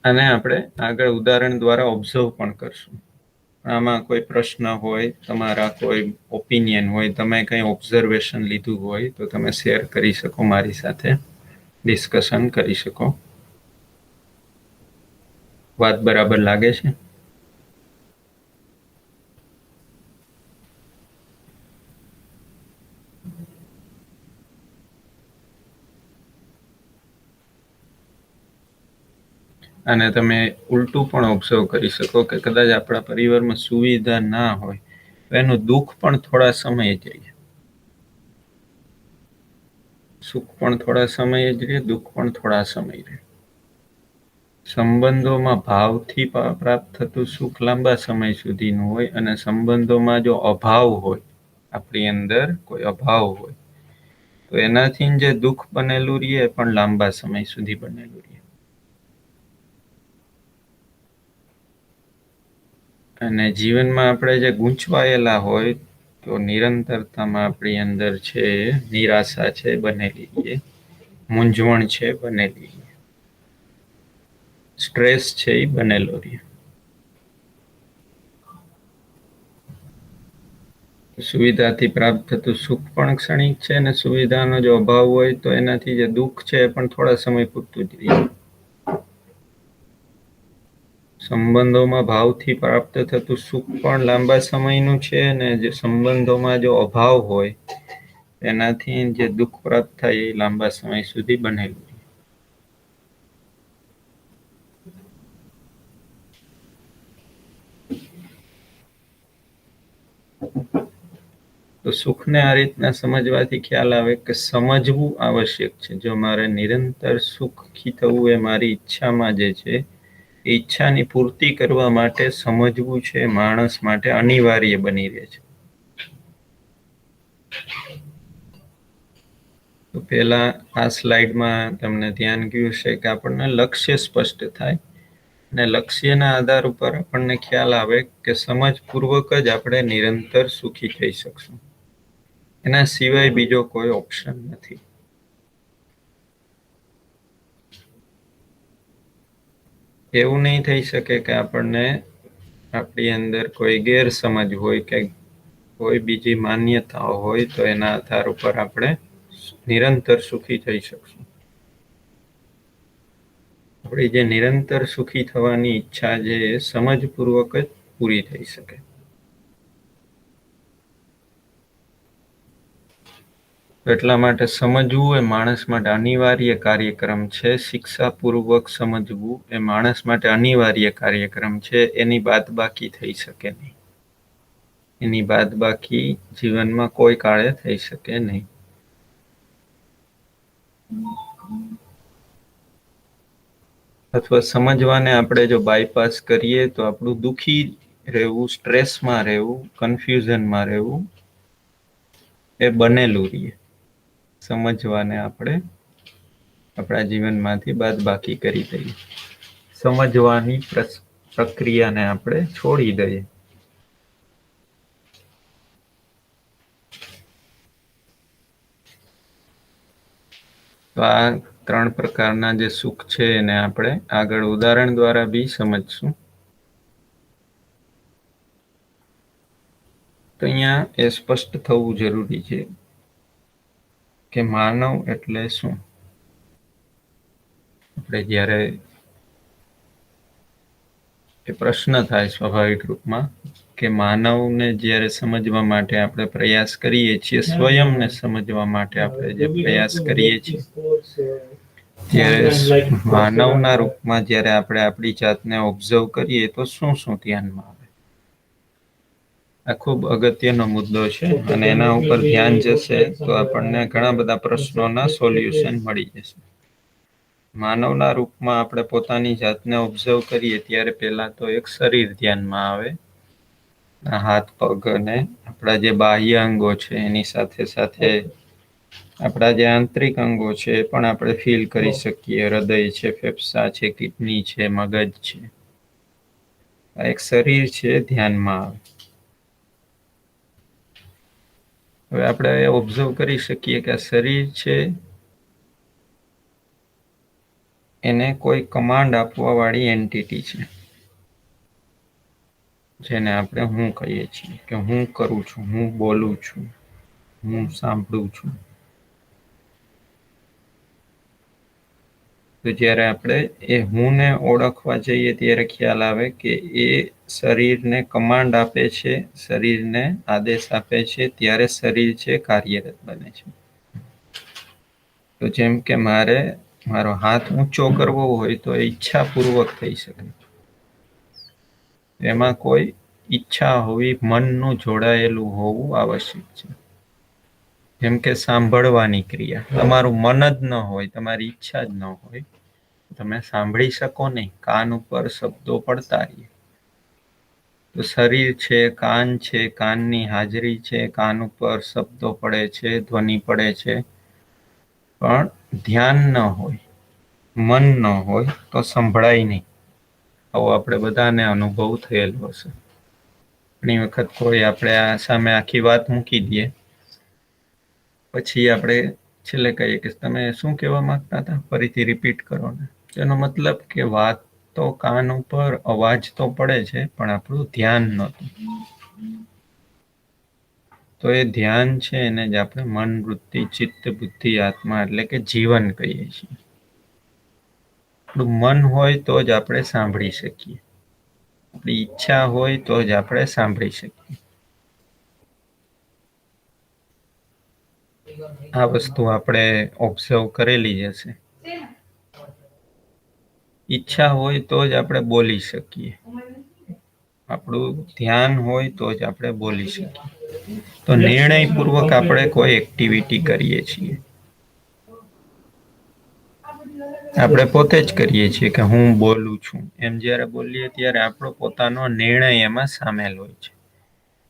અને આપણે આગળ ઉદાહરણ દ્વારા ઓબ્ઝર્વ પણ કરશું. આમાં કોઈ પ્રશ્ન હોય, તમારા કોઈ ઓપિનિયન હોય, તમે કંઈ ઓબ્ઝર્વેશન લીધું હોય તો તમે શેર કરી શકો, મારી સાથે ડિસ્કશન કરી શકો. વાત બરાબર લાગે છે? અને તમે ઉલટું પણ ઓબ્ઝર્વ કરી શકો કે કદાચ આપણા પરિવારમાં સુવિધા ના હોય તો એનું દુઃખ પણ થોડા સમય જ રહે, સુખ પણ થોડા સમય જ રહે, દુઃખ પણ થોડા સમય રહે. સંબંધોમાં ભાવથી પ્રાપ્ત થતું સુખ લાંબા સમય સુધીનું હોય, અને સંબંધોમાં જો અભાવ હોય, આપણી અંદર કોઈ અભાવ હોય તો એનાથી જે દુઃખ બનેલું રહે એ પણ લાંબા સમય સુધી બનેલું રહે. અને જીવનમાં આપણે જે ગૂંચવાયેલા હોય તો નિરંતરતામાં આપણી અંદર છે નિરાશા છે બનેલી રહે, મૂંઝવણ છે બનેલી રહે, સ્ટ્રેસ છે એ બનેલો રહે. સુવિધાથી પ્રાપ્ત થતું સુખ પણ ક્ષણિક છે, અને સુવિધાનો જો અભાવ હોય તો એનાથી જે દુઃખ છે એ પણ થોડા સમય પૂરતું જ રહે. સંબંધોમાં ભાવથી પ્રાપ્ત થતું સુખ પણ લાંબા સમયનું છે, અને જે સંબંધોમાં જો અભાવ હોય એનાથી જે દુઃખ પ્રાપ્ત થાય એ લાંબા સમય સુધી બનેલું. તો સુખને આ રીતના સમજવાથી ખ્યાલ આવે કે સમજવું આવશ્યક છે. જો મારે નિરંતર સુખી થવું એ મારી ઈચ્છામાં જે છે, એ ઈચ્છાની પૂર્તિ કરવા માટે સમજવું છે માણસ માટે અનિવાર્ય બની રહે છે. તો પહેલા આ સ્લાઇડમાં તમને ધ્યાન ગયું છે કે આપણને લક્ષ્ય સ્પષ્ટ થાય, અને લક્ષ્યના આધાર ઉપર આપણને ખ્યાલ આવે કે સમજપૂર્વક જ આપણે નિરંતર સુખી થઈ શકશું. એના સિવાય બીજો કોઈ ઓપ્શન નથી. એવું નહીં થઈ શકે કે આપણને આપણી અંદર કોઈ ગેરસમજ હોય કે કોઈ બીજી માન્યતાઓ હોય તો એના આધાર ઉપર આપણે નિરંતર સુખી થઈ શકશું. આપણી જે નિરંતર સુખી થવાની ઈચ્છા છે એ સમજપૂર્વક જ પૂરી થઈ શકે. એટલા માટે સમજવું એ માણસ માટે અનિવાર્ય કાર્યક્રમ છે. શિક્ષાપૂર્વક સમજવું એ માણસ માટે અનિવાર્ય કાર્યક્રમ છે. એની બાદબાકી થઈ શકે નહીં. એની બાદબાકી જીવનમાં કોઈ કાળે થઈ શકે નહીં. અથવા સમજવાને આપણે જો બાયપાસ કરીએ તો આપણું દુઃખી રહેવું, સ્ટ્રેસમાં રહેવું, કન્ફ્યુઝનમાં રહેવું એ બનેલું રહીએ. સમજવાને આપણે આપણા જીવનમાંથી બાદબાકી કરી દઈએ, સમજવાની પ્રક્રિયાને આપણે છોડી દઈએ. તો આ 3 પ્રકારના જે સુખ છે એને આપણે આગળ ઉદાહરણ દ્વારા બી સમજશું. તો અહીંયા એ સ્પષ્ટ થવું જરૂરી છે કે માનવ એટલે શું. આપણે જ્યારે એ પ્રશ્ન થાય સ્વાભાવિક રૂપમાં કે માનવને જ્યારે સમજવા માટે આપણે પ્રયાસ કરીએ છીએ, સ્વયંને સમજવા માટે આપણે જે પ્રયાસ કરીએ છીએ, ત્યારે માનવના રૂપમાં જ્યારે આપણે આપણી જાતને ઓબ્ઝર્વ કરીએ તો શું શું ધ્યાનમાં આવે? આ ખૂબ અગત્યનો મુદ્દો છે અને એના ઉપર ધ્યાન જશે તો આપણને ઘણા બધા પ્રશ્નોના સોલ્યુશન મળી જશે. માનવના રૂપમાં આપણે પોતાની જાતને ઓબ્ઝર્વ કરીએ ત્યારે પહેલા તો એક શરીર ધ્યાનમાં આવે. હાથ પગ અને આપણા જે બાહ્ય અંગો છે એની સાથે સાથે આપણા જે આંતરિક અંગો છે એ પણ આપણે ફીલ કરી શકીએ. હૃદય છે, ફેફસા છે, કિડની છે, મગજ છે. આ એક શરીર છે, ધ્યાનમાં આવે. હવે આપણે ઓબ્ઝર્વ કરી શકીએ કે આ શરીર છે એને કોઈ કમાન્ડ આપવા વાળી એન્ટિટી છે, જેને આપણે હું કહીએ છીએ કે હું કરું છું, હું બોલું છું, હું સાંભળું છું. તો જ્યારે આપણે એ હું ને ઓળખવા જઈએ ત્યારે ખ્યાલ આવે કે એ શરીરને કમાન્ડ આપે છે, શરીરને આદેશ આપે છે, ત્યારે શરીર છે કાર્યરત બને છે. તો જેમ કે મારો હાથ ઊંચો કરવો હોય તો એ ઈચ્છાપૂર્વક થઈ શકે. એમાં કોઈ ઈચ્છા હોવી, મનનું જોડાયેલું હોવું આવશ્યક છે. જેમ કે સાંભળવાની ક્રિયા, તમારું મન જ ન હોય, તમારી ઈચ્છા જ ન હોય, તમે સાંભળી શકો નહીં. કાન ઉપર શબ્દો પડતા રહીએ. તો શરીર છે, કાન છે, કાનની હાજરી છે, કાન ઉપર શબ્દો પડે છે, ધ્વનિ પડે છે, પણ ધ્યાન ન હોય, મન ન હોય તો સંભળાય નહીં. આવો આપણે બધાને અનુભવ થયેલો હશે. ઘણી વખત કોઈ આપણે આ સામે આખી વાત મૂકી દઈએ, પછી આપણે છેલ્લે કહીએ કે તમે શું કહેવા માંગતા હતા, ફરીથી રિપીટ કરો ને. એનો મતલબ કે વાત તો કાન ઉપર અવાજ તો પડે છે, પણ આપણું ધ્યાન નહોતું. તો એ ધ્યાન છે એને જ આપણે મન, વૃત્તિ, ચિત્ત, બુદ્ધિ, આત્મા એટલે કે જીવન કહીએ છીએ. આપણું મન હોય તો જ આપણે સાંભળી શકીએ. આપણી ઈચ્છા હોય તો જ આપણે સાંભળી શકીએ. આ વસ્તુ આપણે ઓબ્ઝર્વ કરેલી જ હશે. ઈચ્છા હોય તો જ આપણે બોલી શકીએ. આપણું ધ્યાન હોય તો જ આપણે બોલી શકીએ. તો નિર્ણયપૂર્વક આપણે કોઈ એક્ટિવિટી કરીએ છીએ. આપણે પોતે જ કરીએ છીએ કે હું બોલું છું. એમ જ્યારે બોલીએ ત્યારે આપણો પોતાનો નિર્ણય એમાં સામેલ હોય છે.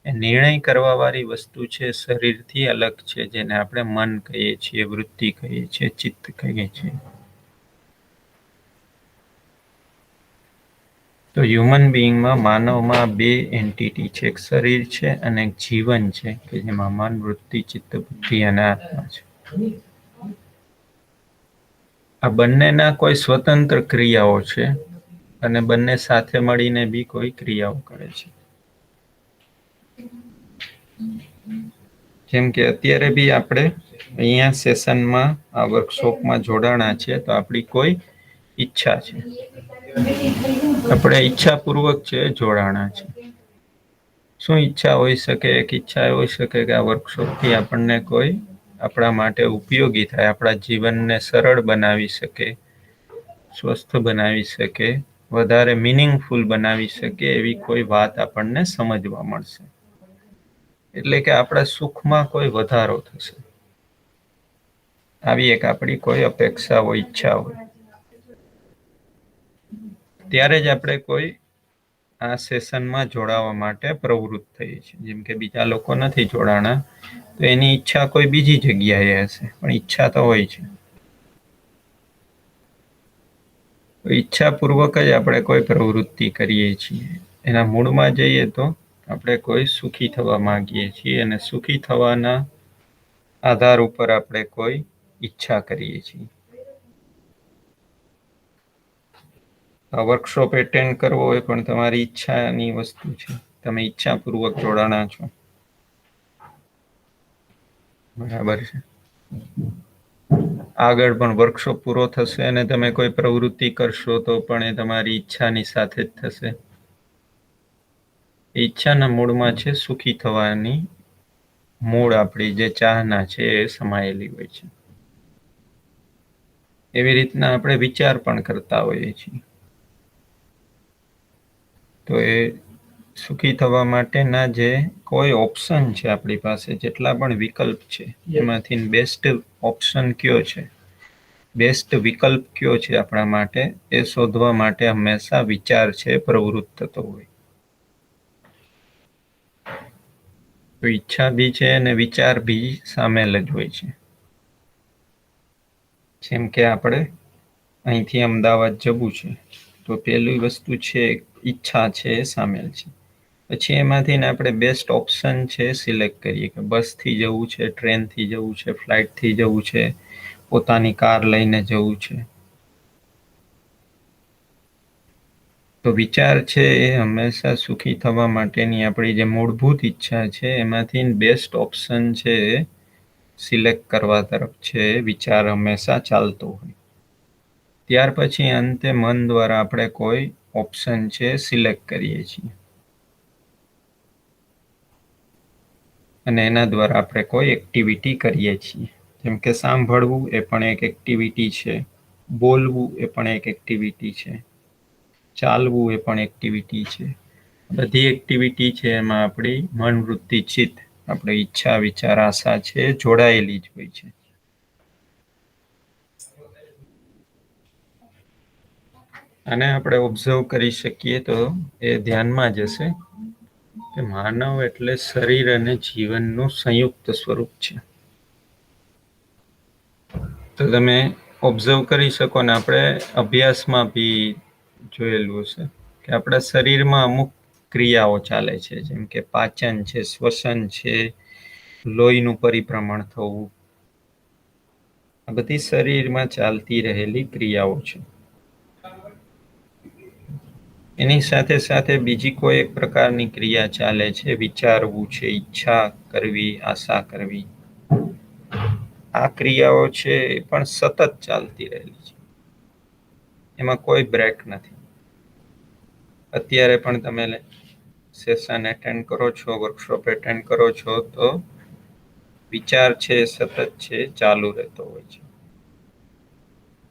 એ નિર્ણય કરવા વાળી વસ્તુ છે શરીરથી અલગ છે, જેને આપણે મન કહીએ છીએ, વૃત્તિ કહીએ છીએ, ચિત્ત કહીએ છીએ. તો હ્યુમન બિઈંગમાં, માનવમાં બે એન્ટિટી છે, એક શરીર છે અને એક જીવન છે, કે જેમાં મન, વૃત્તિ, ચિત્ત, બુદ્ધિ અને આત્મા છે. આ બંનેના કોઈ સ્વતંત્ર ક્રિયાઓ છે અને બંને સાથે મળીને બી કોઈ ક્રિયાઓ કરે છે. જેમ કે અત્યારે બી આપણે અહીંયા સેશનમાં, આ વર્કશોપમાં જોડાણા છે તો આપણી કોઈ ઈચ્છા છે. આપણે ઈચ્છાપૂર્વક છે જોડાણા છે. શું ઈચ્છા હોઈ શકે? એક ઈચ્છા હોઈ શકે કે આ વર્કશોપથી આપણને કોઈ આપણા માટે ઉપયોગી થાય, આપણા જીવનને સરળ બનાવી શકે, સ્વસ્થ બનાવી શકે, વધારે મિનિંગફુલ બનાવી શકે એવી કોઈ વાત આપણને સમજવા મળશે. એટલે કે આપણા સુખમાં કોઈ વધારો થશે. આવી એક આપણી કોઈ અપેક્ષા હોય, ઈચ્છા હોય. ત્યારે જ આપણે કોઈ આ સેશનમાં જોડાવા માટે પ્રવૃત્ત થઈએ છીએ. જેમ કે બીજા લોકો નથી જોડાણા તો એની ઈચ્છા કોઈ બીજી જગ્યાએ હશે, પણ ઈચ્છા તો હોય છે. ઈચ્છાપૂર્વક જ આપણે કોઈ પ્રવૃત્તિ કરીએ છીએ. એના મૂળમાં જઈએ તો આપણે કોઈ સુખી થવા માંગીએ છીએ અને સુખી થવાના આધાર ઉપર આપણે કોઈ ઈચ્છા કરીએ છીએ. આ વર્કશોપ એટેન્ડ કરવો હોય પણ તમારી ઈચ્છાની વસ્તુ છે. તમે ઈચ્છાપૂર્વક જોડાણા છો. બરાબર છે. આગળ પણ વર્કશોપ પૂરો થશે અને તમે કોઈ પ્રવૃત્તિ કરશો તો પણ એ તમારી ઈચ્છાની સાથે જ થશે. ઈચ્છાના મૂળમાં છે સુખી થવાની મૂળ આપણી જે ચાહના છે એ સમાયેલી હોય છે. એવી રીતના આપણે વિચાર પણ કરતા હોઈએ છીએ. તો એ સુખી થવા માટેના જે કોઈ ઓપ્શન છે આપણી પાસે, જેટલા પણ વિકલ્પ છે, એમાંથી બેસ્ટ ઓપ્શન કયો છે, બેસ્ટ વિકલ્પ કયો છે આપણા માટે, એ શોધવા માટે હંમેશા વિચાર છે પ્રવૃત્ત થતો હોય. તો ઈચ્છા બી છે અને વિચાર બી સામેલ જ હોય છે. જેમ કે આપણે અહીંથી અમદાવાદ જવું છે, તો પહેલી વસ્તુ છે ઈચ્છા છે એ સામેલ છે. પછી એમાંથી ને આપણે બેસ્ટ ઓપ્શન છે સિલેક્ટ કરીએ કે બસથી જવું છે, ટ્રેનથી જવું છે, ફ્લાઇટથી જવું છે, પોતાની કાર લઈને જવું છે. તો વિચાર છે એ હંમેશા સુખી થવા માટેની આપણી જે મૂળભૂત ઈચ્છા છે એમાંથી બેસ્ટ ઓપ્શન છે એ સિલેક્ટ કરવા તરફ છે વિચાર હંમેશા ચાલતો હોય. ત્યાર પછી અંતે મન દ્વારા આપણે કોઈ ઓપ્શન છે સિલેક્ટ કરીએ છીએ, અને એના દ્વારા આપણે કોઈ એક્ટિવિટી કરીએ છીએ. જેમ કે સાંભળવું એ પણ એક એક્ટિવિટી છે, બોલવું એ પણ એક એક્ટિવિટી છે, ચાલવું એ પણ એક્ટિવિટી છે. બધી એક્ટિવિટી છે એમાં આપણી મનવૃત્તિ ચિત્ત, આપણી ઈચ્છા વિચાર આશા છે જોડાયેલી જ હોય છે. આને આપણે ઓબ્ઝર્વ કરી શકીએ તો એ ધ્યાનમાં જશે કે માનવ એટલે શરીર અને જીવનનું સંયુક્ત સ્વરૂપ છે. તો તમે ઓબ્ઝર્વ કરી શકો ને આપણે અભ્યાસમાં બી જોયેલું હશે કે આપણા શરીરમાં અમુક ક્રિયાઓ ચાલે છે, જેમ કે પાચન છે, શ્વસન છે, લોહીનું પરિભ્રમણ થવું. આ બધી શરીરમાં ચાલતી રહેલી ક્રિયાઓ છે. એની સાથે સાથે બીજી કોઈ એક પ્રકારની ક્રિયા ચાલે છે, વિચારવું છે, ઈચ્છા કરવી, આશા કરવી. આ ક્રિયાઓ છે એ પણ સતત ચાલતી રહેલી છે, એમાં કોઈ બ્રેક નથી. અત્યારે પણ તમે સેશન એટેન્ડ કરો છો, વર્કશોપ એટેન્ડ કરો છો, તો વિચાર છે સતત છે, ચાલુ રહેતો હોય છે.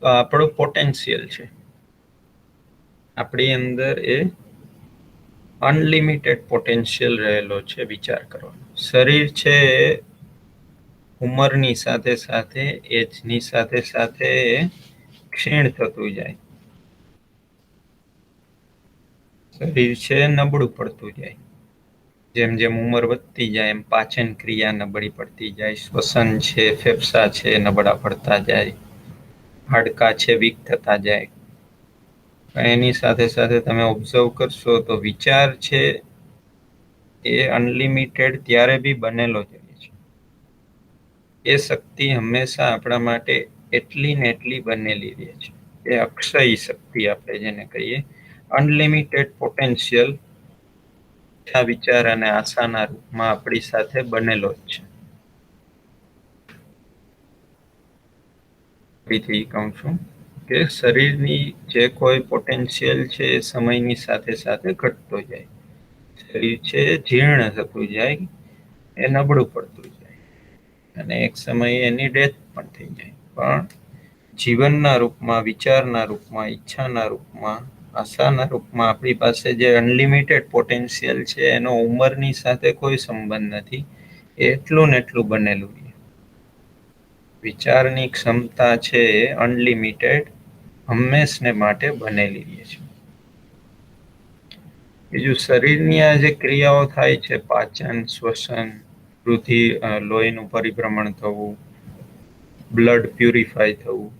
તો આપણું પોટેન્શિયલ છે, આપણી અંદર એ અનલિમિટેડ પોટેન્શિયલ રહેલો છે વિચાર કરવાનો. શરીર છે એ ઉંમરની સાથે સાથે, એજની સાથે સાથે ક્ષીણ થતું જાય. શરીર છે નબળું પડતું જાય. જેમ જેમ ઉંમર વધતી જાય એમ પાચન ક્રિયા નબળી પડતી જાય, શ્વસન છે, ફેફસા છે નબળા પડતા જાય, હાડકા છે વીક થતા જાય. એની સાથે સાથે તમે ઓબ્ઝર્વ કરશો તો વિચાર છે એ અનલિમિટેડ ત્યારે બી બનેલો જ રહે છે. એ શક્તિ હંમેશા આપણા માટે એટલી ને એટલી બનેલી રહે છે. એ અક્ષય શક્તિ આપણે જેને કહીએ, અનલિમિટેડ પોટેન્શિયલ વિચાર અને આશાના રૂપમાં આપણી સાથે બનેલો જ છે. ફરીથી કહું છું કે શરીરની જે કોઈ પોટેન્શિયલ છે એ સમયની સાથે સાથે ઘટતો જાય. શરીર છે જીર્ણ થતું જાય, એ નબળું પડતું જાય, અને એક સમયે એની ડેથ પણ થઈ જાય. પણ જીવનના રૂપમાં, વિચારના રૂપમાં, ઈચ્છાના રૂપમાં, આશાના રૂપમાં આપણી પાસે જે અનલિમિટેડ પોટેન્શિયલ છે એનો ઉંમરની સાથે કોઈ સંબંધ નથી. એ એટલું ને એટલું બનેલું છે. વિચારની ક્ષમતા છે એ અનલિમિટેડ હંમેશને માટે બનેલી છે. બીજું, શરીરની આ જે ક્રિયાઓ થાય છે, પાચન, શ્વસન, વૃદ્ધિ, લોહીનું પરિભ્રમણ થવું, બ્લડ પ્યુરિફાય થવું,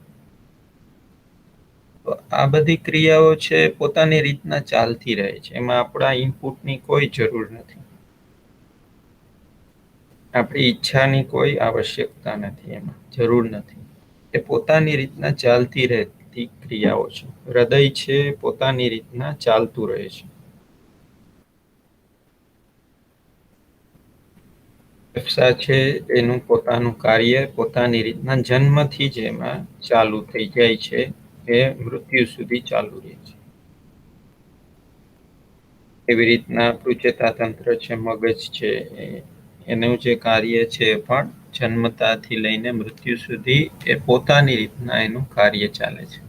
તો આ બધી ક્રિયાઓ છે પોતાની રીતના ચાલતી રહે છે. એમાં આપણા ઇનપુટની કોઈ જરૂર નથી. આપણી ઈચ્છાની કોઈ આવશ્યકતા નથી, એમાં જરૂર નથી. એ પોતાની રીતના ચાલતી રહેતી ક્રિયાઓ છે. હૃદય છે પોતાની રીતના ચાલતું રહે છે. ફેફસા છે એનું પોતાનું કાર્ય પોતાની રીતના જન્મથી જ એમાં ચાલુ થઈ જાય છે, એ મૃત્યુ સુધી ચાલુ રહે છે. એવી રીતના આપણું ચેતાતંત્ર છે, મગજ છે, એનું જે કાર્ય છે એ પણ જન્મતાથી લઈને મૃત્યુ સુધી એ પોતાની રીતના એનું કાર્ય ચાલે છે.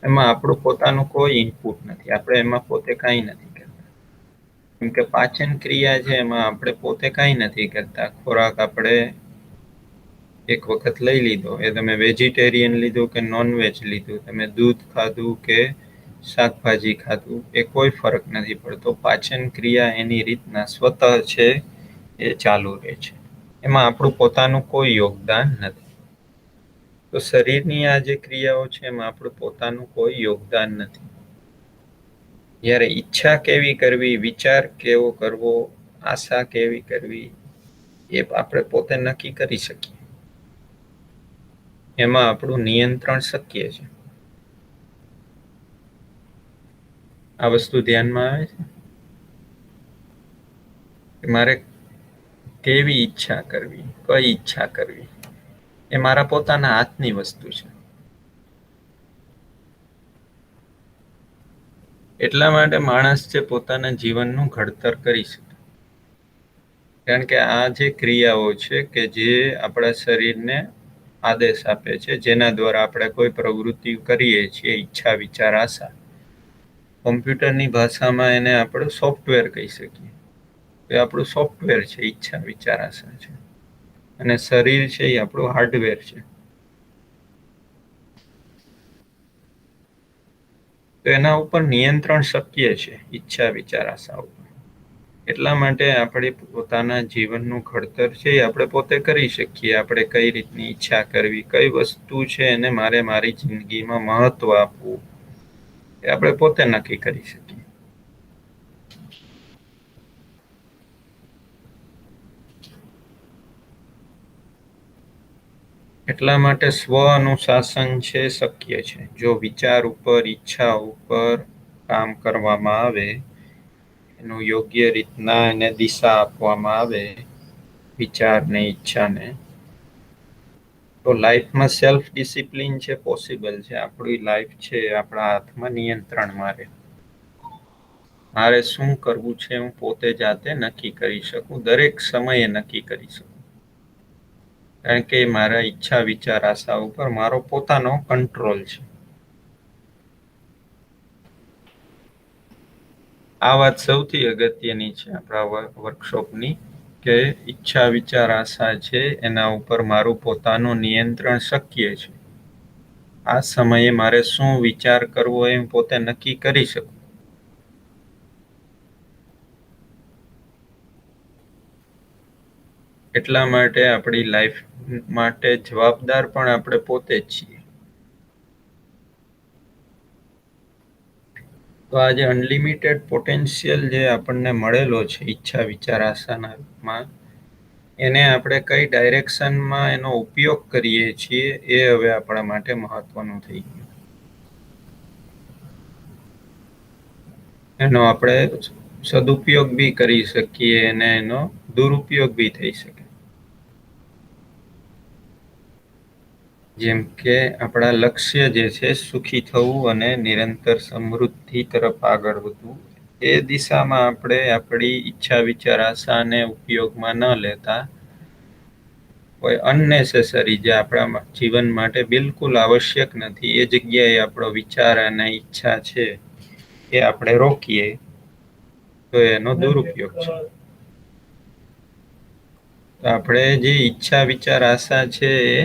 એમાં આપણું પોતાનું કોઈ ઇનપુટ નથી. આપણે એમાં પોતે કાંઈ નથી કરતા. કેમ કે પાચન ક્રિયા છે એમાં આપણે પોતે કાંઈ નથી કરતા. ખોરાક આપણે એક વખત લઈ લીધો, એ તમે વેજીટેરિયન લીધું કે નોનવેજ લીધું, તમે દૂધ ખાધું કે શાકભાજી ખાધું, એ કોઈ ફરક નથી પડતો. પાચન ક્રિયા એની રીતના સ્વતઃ છે એ ચાલુ રહે છે. એમાં આપણું પોતાનું કોઈ યોગદાન નથી. તો શરીરની આ જે ક્રિયાઓ છે એમાં આપણું પોતાનું કોઈ યોગદાન નથી. જ્યારે ઈચ્છા કેવી કરવી, વિચાર કેવો કરવો, આશા કેવી કરવી, એ આપણે પોતે નક્કી કરી શકીએ. એમાં આપણું નિયંત્રણ શક્ય છે. આ વસ્તુ ધ્યાનમાં આવે છે કે મારે કેવી ઈચ્છા કરવી, કઈ ઈચ્છા કરવી, એ મારા પોતાના હાથની વસ્તુ છે. એટલા માટે માણસ છે પોતાના જીવનનું ઘડતર કરી શકે. કારણ કે આ જે ક્રિયાઓ છે કે જે આપણા શરીરને આદેશ આપે છે, જેના દ્વારા આપણે કોઈ પ્રવૃત્તિ કરીએ છીએ, ઈચ્છા, વિચાર, આશા, કોમ્પ્યુટરની ભાષામાં એને આપણે સોફ્ટવેર કહી શકીએ. એ આપણું સોફ્ટવેર છે, ઈચ્છા, વિચાર, આશા છે. અને શરીર છે એ આપણું હાર્ડવેર છે. તો એના ઉપર નિયંત્રણ શક્ય છે, ઈચ્છા, વિચાર, આશા ઉપર. એટલા માટે આપણે પોતાના જીવનનું ઘડતર છે એ આપણે પોતે કરી શકીએ. આપણે કઈ રીતની ઈચ્છા કરવી, કઈ વસ્તુ છે એને મારે મારી જિંદગીમાં મહત્વ આપવું, એ આપણે પોતે નક્કી કરી શકીએ. એટલા માટે સ્વ અનુશાસન છે શક્ય છે. જો વિચાર ઉપર, ઈચ્છા ઉપર કામ કરવામાં આવે, એનું યોગ્ય રીતના એને દિશા આપવામાં આવે, વિચારને, ઈચ્છાને, તો લાઈફમાં સેલ્ફ ડિસિપ્લિન છે પોસિબલ છે. આપણી લાઈફ છે આપણા હાથમાં નિયંત્રણમાં રહે. મારે શું કરવું છે હું પોતે જાતે નક્કી કરી શકું, દરેક સમયે નક્કી કરી શકું. કારણ કે મારા ઈચ્છા, વિચાર, આશા ઉપર મારો પોતાનો કંટ્રોલ છે. આ વાત સૌથી અગત્યની છે આપણા વર્કશોપની, કે ઈચ્છા, વિચાર, આશા છે એના ઉપર મારું પોતાનું નિયંત્રણ શક્ય છે. આ સમયે મારે શું વિચાર કરવો એ હું પોતે નક્કી કરી શકું. એટલા માટે આપણી લાઈફ માટે જવાબદાર પણ આપણે પોતે જ છીએ. તો આ જે અનલિમિટેડ પોટેન્શિયલ જે આપણને મળેલો છે ઈચ્છા, વિચાર, આશાના રૂપમાં, એને આપણે કઈ ડાયરેક્શનમાં એનો ઉપયોગ કરીએ છીએ એ હવે આપણા માટે મહત્વનું થઈ ગયું. એનો આપણે સદુપયોગ બી કરી શકીએ અને એનો દુરુપયોગ બી થઈ શકે. જેમ કે આપણા લક્ષ્ય જે છે સુખી થવું અને નિરંતર સમૃદ્ધિ તરફ આગળ વધવું, એ દિશામાં આપણે આપણી ઈચ્છા, વિચાર, આશાને ઉપયોગમાં ન લેતા કોઈ અનનેસેસરી જે આપણા જીવન માટે બિલકુલ આવશ્યક નથી એ જગ્યાએ આપણો વિચાર અને ઈચ્છા છે એ આપણે રોકીએ તો એનો દુરુપયોગ છે. તો આપણે જે ઈચ્છા, વિચાર, આશા છે એ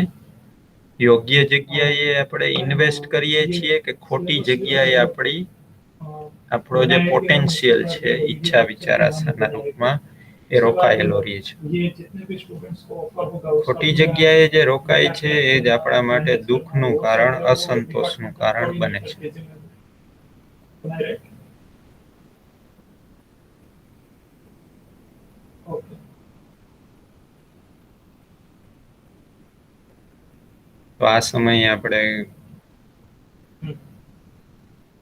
યોગ્ય જગ્યાએ આપણે ઇન્વેસ્ટ કરીએ છીએ કે ખોટી જગ્યાએ આપણો જે પોટેન્શિયલ છે ઈચ્છા, વિચાર, આશાના રૂપમાં એ રોકાયેલો રહે છે. ખોટી જગ્યાએ જે રોકાય છે એ જ આપણા માટે દુઃખનું કારણ, અસંતોષનું કારણ બને છે. તો આ સમયે આપણે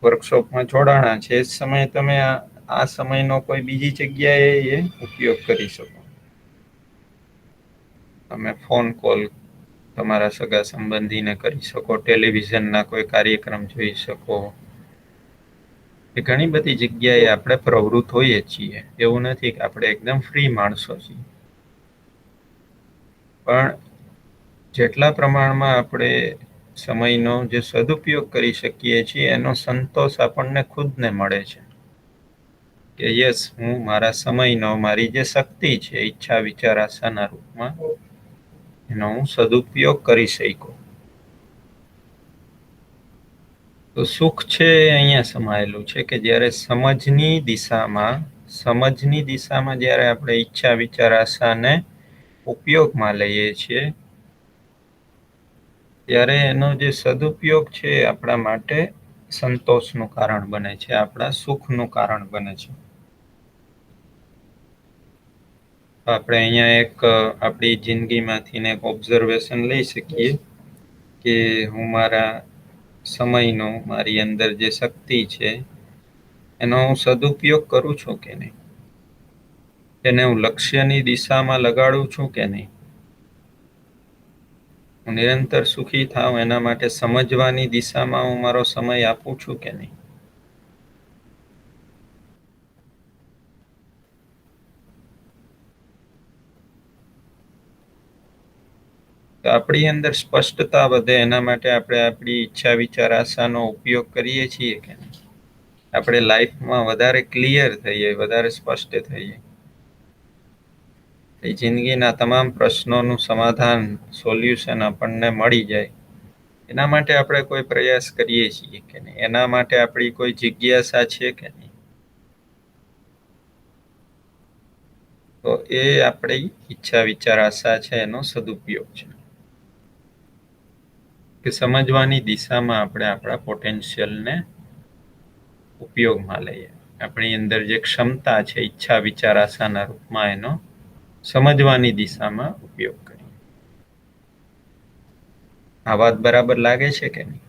વર્કશોપમાં જોડાણા છે, એ સમયે તમે આ સમયનો કોઈ બીજી જગ્યાએ એ ઉપયોગ કરી શકો. તમે ફોન કોલ તમારા સગા સંબંધીને કરી શકો, ટેલિવિઝનના કોઈ કાર્યક્રમ જોઈ શકો. એ ઘણી બધી જગ્યાએ આપણે પ્રવૃત્ત હોઈએ છીએ. એવું નથી કે આપણે એકદમ ફ્રી માણસો છીએ. પણ જેટલા પ્રમાણમાં આપણે સમયનો જે સદુપયોગ કરી શકીએ છીએ એનો સંતોષ આપણને ખુદને મળે છે કે યસ, હું મારા સમયનો, મારી જે શક્તિ છે ઈચ્છા વિચાર આશાના રૂપમાં, એનો હું સદુપયોગ કરી શક્યો. તો સુખ છે અહીંયા સમાયેલું છે કે જ્યારે સમજની દિશામાં જ્યારે આપણે ઈચ્છા વિચાર આશાને ઉપયોગમાં લઈએ છીએ ત્યારે એનો જે સદુપયોગ છે એ આપણા માટે સંતોષનું કારણ બને છે, આપણા સુખનું કારણ બને છે. આપણે અહીંયા એક આપણી જિંદગીમાંથી એક ઓબ્ઝર્વેશન લઈ શકીએ કે હું મારા સમયનો, મારી અંદર જે શક્તિ છે એનો હું સદુપયોગ કરું છું કે નહીં, એને હું લક્ષ્યની દિશામાં લગાડું છું કે નહીં, હું નિરંતર સુખી થાઉં એના માટે સમજવાની દિશામાં હું મારો સમય આપું છું કે નહીં. તો આપણી અંદર સ્પષ્ટતા વધે એના માટે આપણે આપણી ઈચ્છા વિચાર આશાનો ઉપયોગ કરીએ છીએ કે નહીં. આપણે લાઈફમાં વધારે ક્લિયર થઈએ, વધારે સ્પષ્ટ થઈએ, એ જિંદગીના તમામ પ્રશ્નોનું સમાધાન, સોલ્યુશન આપણને મળી જાય, એના માટે આપણે કોઈ પ્રયાસ કરીએ છીએ કે નહીં, એના માટે આપણી કોઈ જિજ્ઞાસા છે કે નહીં. તો એ આપણી ઈચ્છા વિચાર આશા છે એનો સદુપયોગ છે કે સમજવાની દિશામાં આપણે આપણા પોટેન્શિયલને ઉપયોગમાં લઈએ. આપણી અંદર જે ક્ષમતા છે ઈચ્છા વિચાર આશાના રૂપમાં એનો સમજવાની દિશામાં ઉપયોગ કરીએ. આ વાત બરાબર લાગે છે કે નહીં?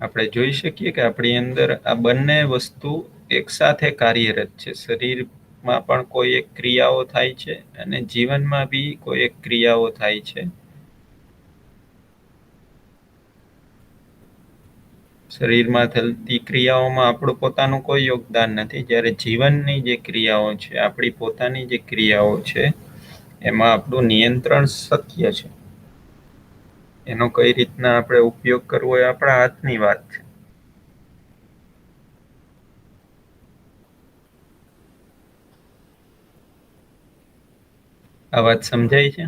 આપણે જોઈ શકીએ કે આપણી અંદર આ બંને વસ્તુ એક સાથે કાર્યરત છે. શરીરમાં પણ કોઈ એક ક્રિયાઓ થાય છે અને જીવનમાં બી કોઈ એક ક્રિયાઓ થાય છે. શરીરમાં થતી ક્રિયાઓમાં આપણું પોતાનું કોઈ યોગદાન નથી, જ્યારે જીવનની જે ક્રિયાઓ છે, આપણી પોતાની જે ક્રિયાઓ છે એમાં આપણું નિયંત્રણ શક્ય છે. એનો કઈ રીતના આપણે ઉપયોગ કરવો એ આપણા હાથની વાત છે. આ વાત સમજાય છે?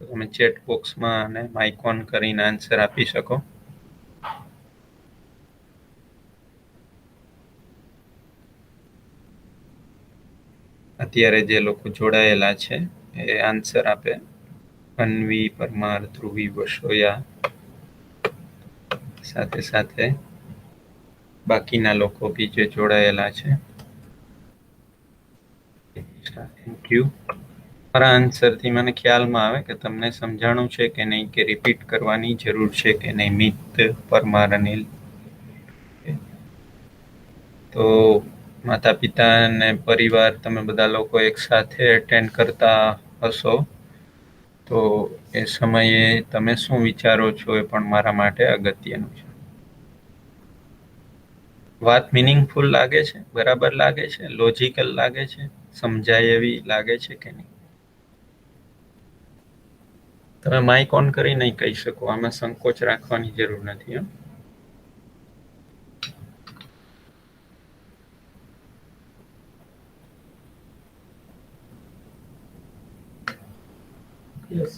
તમે ચેટ બોક્સમાં અને માઇક ઓન કરીને આન્સર આપી શકો. અત્યારે જે લોકો જોડાયેલા છે એ આન્સર આપે. અન્વી પરમાર, ધ્રુવી વસોયા, સાથે સાથે બાકીના લોકો બી જે જોડાયેલા છે, થેન્ક યુ. મારા આન્સરથી મને ખ્યાલમાં આવે કે તમને સમજાણું છે કે નહીં, કે રિપીટ કરવાની જરૂર છે કે નહીં. મિત, પરમાર, અનિલ. તો માતા પિતા અને પરિવાર, તમે બધા લોકો એક સાથે એટેન્ડ કરતા હશો, તો એ સમયે તમે શું વિચારો છો એ પણ મારા માટે અગત્યનું છે. વાત મિનિંગફુલ લાગે છે? બરાબર લાગે છે? લોજિકલ લાગે છે? સમજાય એવી લાગે છે કે નહીં? તમે માઇક ઓન કરી નહીં કહી શકો, આમાં સંકોચ રાખવાની જરૂર નથી. યસ.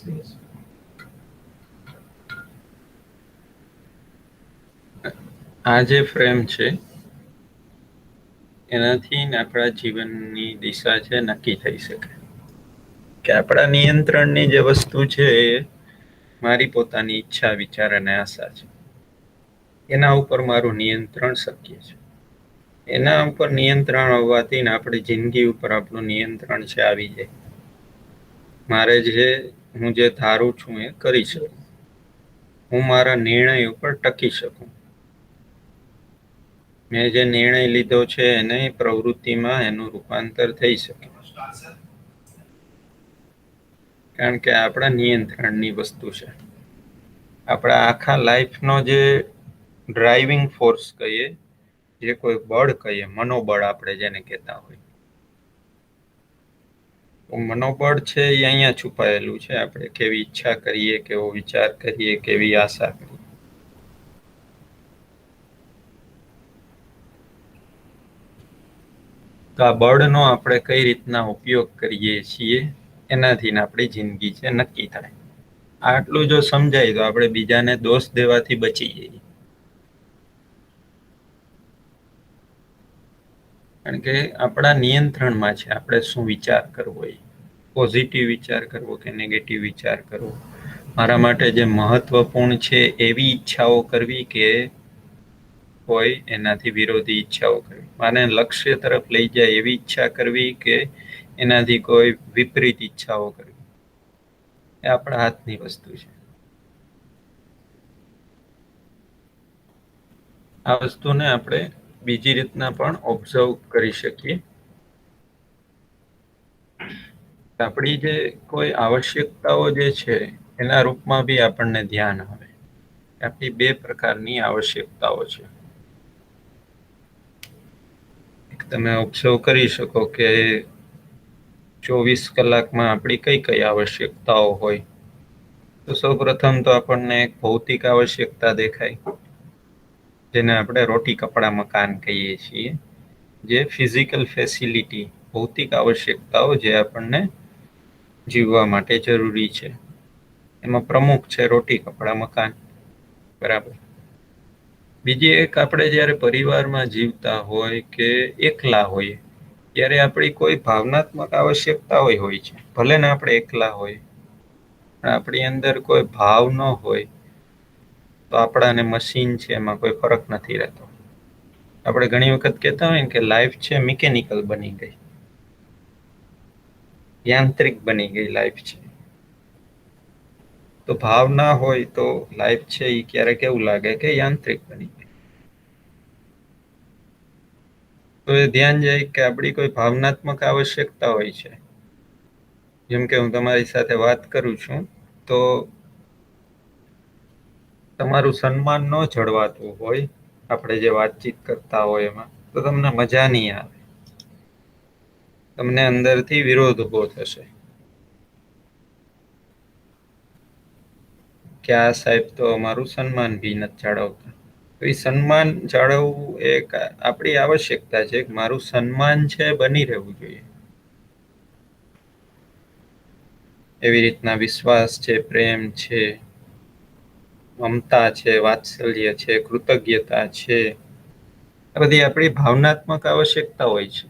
આ જે ફ્રેમ છે એનાથી આપણા જીવનની દિશા છે નક્કી થઈ શકે કે આપણા નિયંત્રણની જે વસ્તુ છે એ મારી પોતાની ઈચ્છા, વિચાર અને આશા છે. એના ઉપર મારું નિયંત્રણ શક્ય છે. એના ઉપર નિયંત્રણ હોવાથી આપણી જિંદગી ઉપર આપણું નિયંત્રણ છે આવી જાય. મારે હું જે ધારું છું એ કરી શકું. હું મારા નિર્ણય ઉપર ટકી શકું. મેં જે નિર્ણય લીધો છે એને પ્રવૃત્તિમાં એનું રૂપાંતર થઈ શકે, કારણ કે આપણા નિયંત્રણની વસ્તુ છે. આપણા આખા લાઈફનો જે ડ્રાઇવિંગ ફોર્સ કહીએ, જે કોઈ બળ કહીએ, મનોબળ આપણે જેને કહેતા હોય, મનોબળ છે એ અહીંયા છુપાયેલું છે. આપણે કેવી ઈચ્છા કરીએ, કેવો વિચાર કરીએ, કેવી આશા કરીએ. તો આ બળનો આપણે કઈ રીતના ઉપયોગ કરીએ છીએ એનાથી આપણી જિંદગી છે નક્કી થાય. આટલું જો સમજાય તો આપણે બીજાને દોષ દેવાથી બચી જઈએ. કારણ કે આપણા નિયંત્રણમાં છે આપણે શું વિચાર કરવો. એ પોઝિટિવ વિચાર કરવો કે નેગેટિવ વિચાર કરવો. મારા માટે જે મહત્વપૂર્ણ છે એવી ઈચ્છાઓ કરવી કે હોય એનાથી વિરોધી ઈચ્છાઓ કરવી. મને લક્ષ્ય તરફ લઈ જાય એવી ઈચ્છા કરવી કે એનાથી કોઈ વિપરીત ઈચ્છાઓ કરવી. એ આપણા હાથની વસ્તુ છે. આ વસ્તુને આપણે બીજી રીતના પણ ઓબ્ઝર્વ કરી શકીએ. આપણી જે કોઈ આવશ્યકતાઓ જે છે એના રૂપમાં બી આપણને ધ્યાન આવે. આપણી બે પ્રકારની આવશ્યકતાઓ છે. તમે ઓબ્ઝર્વ કરી શકો કે 24 કલાકમાં આપણી કઈ કઈ આવશ્યકતાઓ હોય. તો સૌપ્રથમ તો આપણને એક ભૌતિક આવશ્યકતા દેખાય, જેને આપણે રોટી કપડા મકાન કહીએ છીએ. જે ફિઝિકલ ફેસિલિટી, ભૌતિક આવશ્યકતાઓ જે આપણને જીવવા માટે જરૂરી છે. એમાં પ્રમુખ છે રોટી કપડા મકાન. બરાબર. બીજી એક, આપણે જ્યારે પરિવારમાં જીવતા હોય કે એકલા હોય ત્યારે આપણી કોઈ ભાવનાત્મક આવશ્યકતા હોય છે. ભલે ને આપણે એકલા હોય, પણ આપણી અંદર કોઈ ભાવ ન હોય તો આપણાને મશીન છે એમાં કોઈ ફરક નથી રહેતો. આપણે ઘણી વખત કહેતા હોય ને કે લાઈફ છે મિકેનિકલ બની ગઈ, યાંત્રિક બની ગઈ લાઈફ છે. તો ભાવ ના હોય તો લાઈફ છે એ ક્યારેક એવું લાગે કે યાંત્રિક બની ગઈ. તો એ ધ્યાન જાય કે આપણી કોઈ ભાવનાત્મક આવશ્યકતા હોય છે. જેમ કે હું તમારી સાથે વાત કરું છું તો તમારું સન્માન ન જળવાતું હોય, આપણે જે વાતચીત કરતા હોય એમાં, તો તમને મજા નહીં આવે. તમને અંદરથી વિરોધ ઉભો થશે કે આ સાહેબ તો અમારું સન્માન બી નથી જાળવતા. તો એ સન્માન જાળવવું એક આપણી આવશ્યકતા છે. મારું સન્માન છે બની રહેવું જોઈએ. એવી રીતના વિશ્વાસ છે, પ્રેમ છે, મમતા છે, વાત્સલ્ય છે, કૃતજ્ઞતા છે, આ બધી આપણી ભાવનાત્મક આવશ્યકતા હોય છે.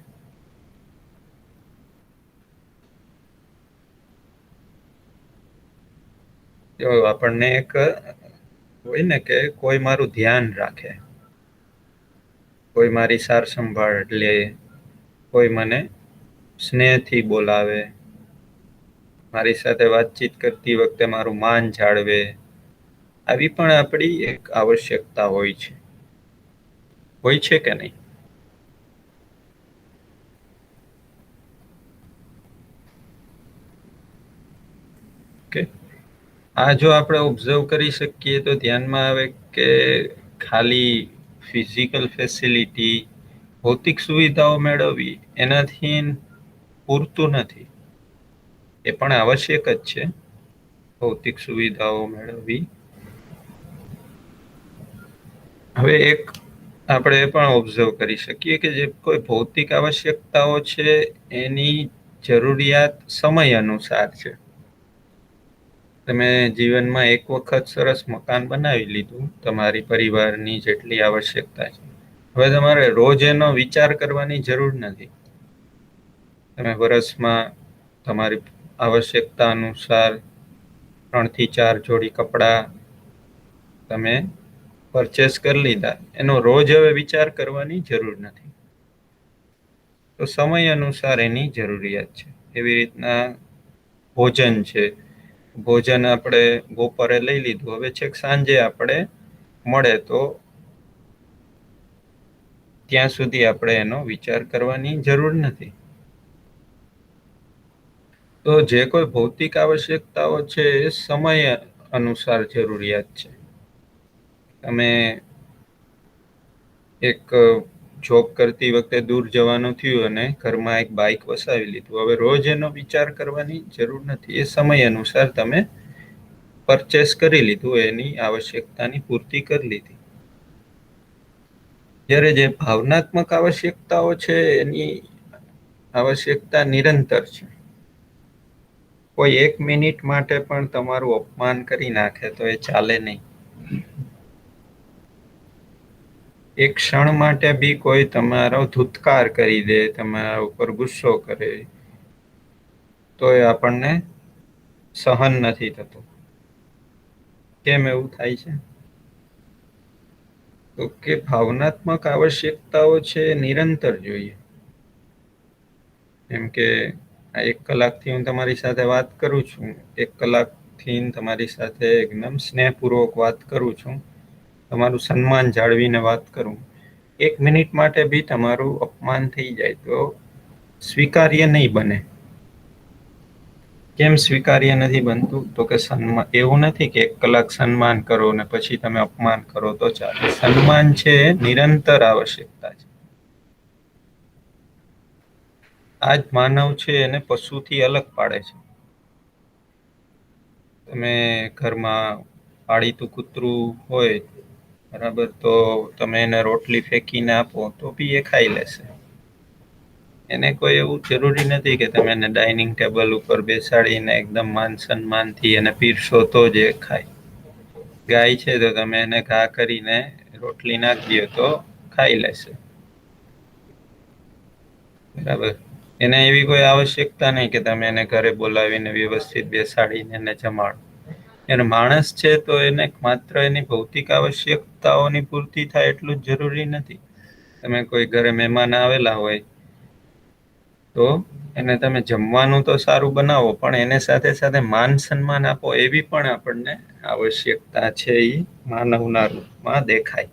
જો આપણને એક હોય ને કે કોઈ મારું ધ્યાન રાખે, કોઈ મારી સાર સંભાળ લે, કોઈ મને સ્નેહથી બોલાવે, મારી સાથે વાતચીત કરતી વખતે મારું માન જાળવે, આવી પણ આપણી એક આવશ્યકતા હોય છે. હોય છે કે નહીં? કે આ જો આપણે ઓબ્ઝર્વ કરી શકીએ તો ધ્યાનમાં આવે કે ખાલી ફિઝિકલ ફેસિલિટી, ભૌતિક સુવિધાઓ મેળવવી એનાથી પૂરતું નથી. એ પણ આવશ્યક જ છે ભૌતિક સુવિધાઓ મેળવવી. હવે એક આપણે એ પણ ઓબ્ઝર્વ કરી શકીએ કે જે કોઈ ભૌતિક આવશ્યકતાઓ છે એની જરૂરિયાત સમય અનુસાર છે. તમે જીવનમાં એક વખત સરસ મકાન બનાવી લીધું, તમારી પરિવારની જેટલી આવશ્યકતા છે, હવે તમારે રોજ એનો વિચાર કરવાની જરૂર નથી. તમે વર્ષમાં તમારી આવશ્યકતા અનુસાર 3 થી 4 જોડી કપડાં તમે પરચેસ કરી લીધા, એનો રોજ હવે વિચાર કરવાની જરૂર નથી. તો સમય અનુસાર એની જરૂરિયાત છે. એવી રીતના ભોજન છે. ભોજન આપણે બપોરે લઈ લીધું, હવે છેક સાંજે આપણે મળે તો ત્યાં સુધી આપણે એનો વિચાર કરવાની જરૂર નથી. તો જે કોઈ ભૌતિક આવશ્યકતાઓ છે એ સમય અનુસાર જરૂરિયાત છે. તમે એક જોબ કરતી વખતે દૂર જવાનું થયું અને ઘરમાં એક બાઇક વસાવી લીધું. હવે રોજ એનો વિચાર કરવાની જરૂર નથી. એ સમય અનુસાર તમે પરચેસ કરી લીધું, એની આવશ્યકતાની પૂર્તિ કરી લીધી. જ્યારે જે ભાવનાત્મક આવશ્યકતાઓ છે એની આવશ્યકતા નિરંતર છે. કોઈ 1 મિનિટ માટે પણ તમારું અપમાન કરી નાખે તો એ ચાલે નહીં. એક ક્ષણ માટે બી કોઈ તમારો ધુત્કાર કરી દે, તમારા ઉપર ગુસ્સો કરે, તો એ આપણને સહન નથી થતું. કેમ એવું થાય છે? તો કે ભાવનાત્મક આવશ્યકતાઓ છે નિરંતર જોઈએ. એમ કે આ 1 કલાકથી હું તમારી સાથે વાત કરું છું, 1 કલાકથી તમારી સાથે એકદમ સ્નેહપૂર્વક વાત કરું છું, તમારું સન્માન જાળવીને વાત કરું. 1 મિનિટ માટે બી તમારું અપમાન થઈ જાય તો સ્વીકાર્ય નહીં બને. કેમ સ્વીકાર્ય નથી બનતું? તો કે એવું નથી કે 1 કલાક સન્માન કરો ને પછી તમે અપમાન કરો તો ચાલે. સન્માન છે નિરંતર આવશ્યકતા છે. આ જ માનવ છે એને પશુથી અલગ પાડે છે. તમે ઘરમાં પાળીતું કૂતરું હોય, બરાબર, તો તમે એને રોટલી ફેંકીને આપો તો બી એ ખાઈ લેશે. એને કોઈ એવું જરૂરી નથી કે તમે એને ડાઇનિંગ ટેબલ ઉપર બેસાડીને એકદમ માન સન્માનથી એને પીરશો તો જ એ ખાય. ગાય છે તો તમે એને ઘા કરીને રોટલી નાખી દો તો ખાઈ લેશે. બરાબર. એને એવી કોઈ આવશ્યકતા નહીં કે તમે એને ઘરે બોલાવીને વ્યવસ્થિત બેસાડીને એને જમાડો. એને માણસ છે તો એને માત્ર એની ભૌતિક આવશ્યકતાઓની પૂર્તિ થાય એટલું જ જરૂરી નથી. તમે કોઈ ઘરે મહેમાન આવેલા હોય તો એને તમે જમવાનું તો સારું બનાવો, પણ એને સાથે સાથે માન સન્માન આપો એવી પણ આપણને આવશ્યકતા છે. એ માનવના રૂપમાં દેખાય.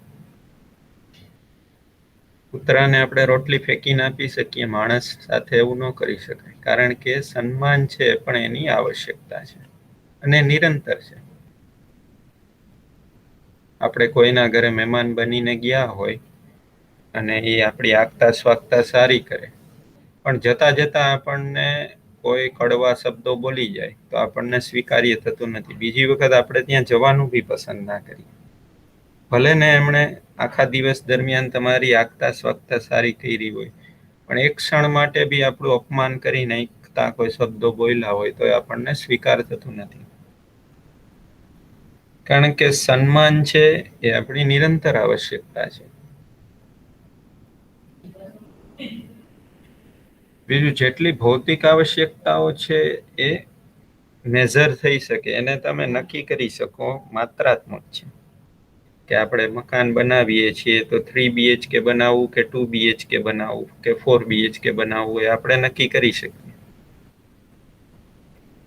કૂતરાને આપણે રોટલી ફેંકીને આપી શકીએ, માણસ સાથે એવું ન કરી શકાય. કારણ કે સન્માન છે પણ એની આવશ્યકતા છે અને નિરંતર છે. આપણે કોઈના ઘરે મહેમાન બનીને ગયા હોય અને એ આપણી આગતા સ્વાગતા સારી કરે, પણ જતા જતા આપણને કોઈ કડવા શબ્દો બોલી જાય તો આપણને સ્વીકાર્ય થતું નથી. બીજી વખત આપણે ત્યાં જવાનું બી પસંદ ના કરીએ. ભલે ને એમણે આખા દિવસ દરમિયાન તમારી આગતા સ્વાગતા સારી કરી હોય, પણ એક ક્ષણ માટે બી આપણું અપમાન કરી નાખતા કોઈ શબ્દો બોલ્યા હોય તો આપણને સ્વીકાર થતું નથી. કારણ કે સન્માન છે એ આપણી નિરંતર આવશ્યકતા છે. બીજું, જેટલી ભૌતિક આવશ્યકતાઓ છે એ મેઝર થઈ શકે, એને તમે નક્કી કરી શકો, માત્રાત્મક છે. કે આપણે મકાન બનાવીએ છીએ તો 3 BHK બનાવવું કે 2 BHK બનાવવું કે 4 BHK બનાવવું એ આપણે નક્કી કરી શકીએ.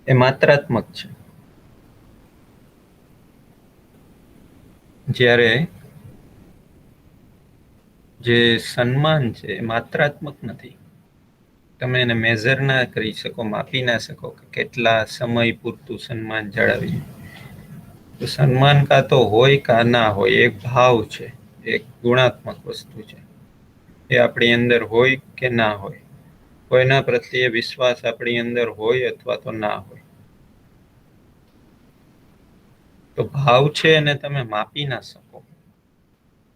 એ માત્રાત્મક છે. જ્યારે જે સન્માન છે એ માત્રાત્મક નથી. તમે એને મેઝર ના કરી શકો, માપી ના શકો કે કેટલા સમય પૂરતું સન્માન જાળવી. તો સન્માન કાં તો હોય કાં ના હોય, એક ભાવ છે, એક ગુણાત્મક વસ્તુ છે. એ આપણી અંદર હોય કે ના હોય, કોઈના પ્રત્યે વિશ્વાસ આપણી અંદર હોય અથવા તો ના હોય, તો ભાવ છે એને તમે માપી ના શકો.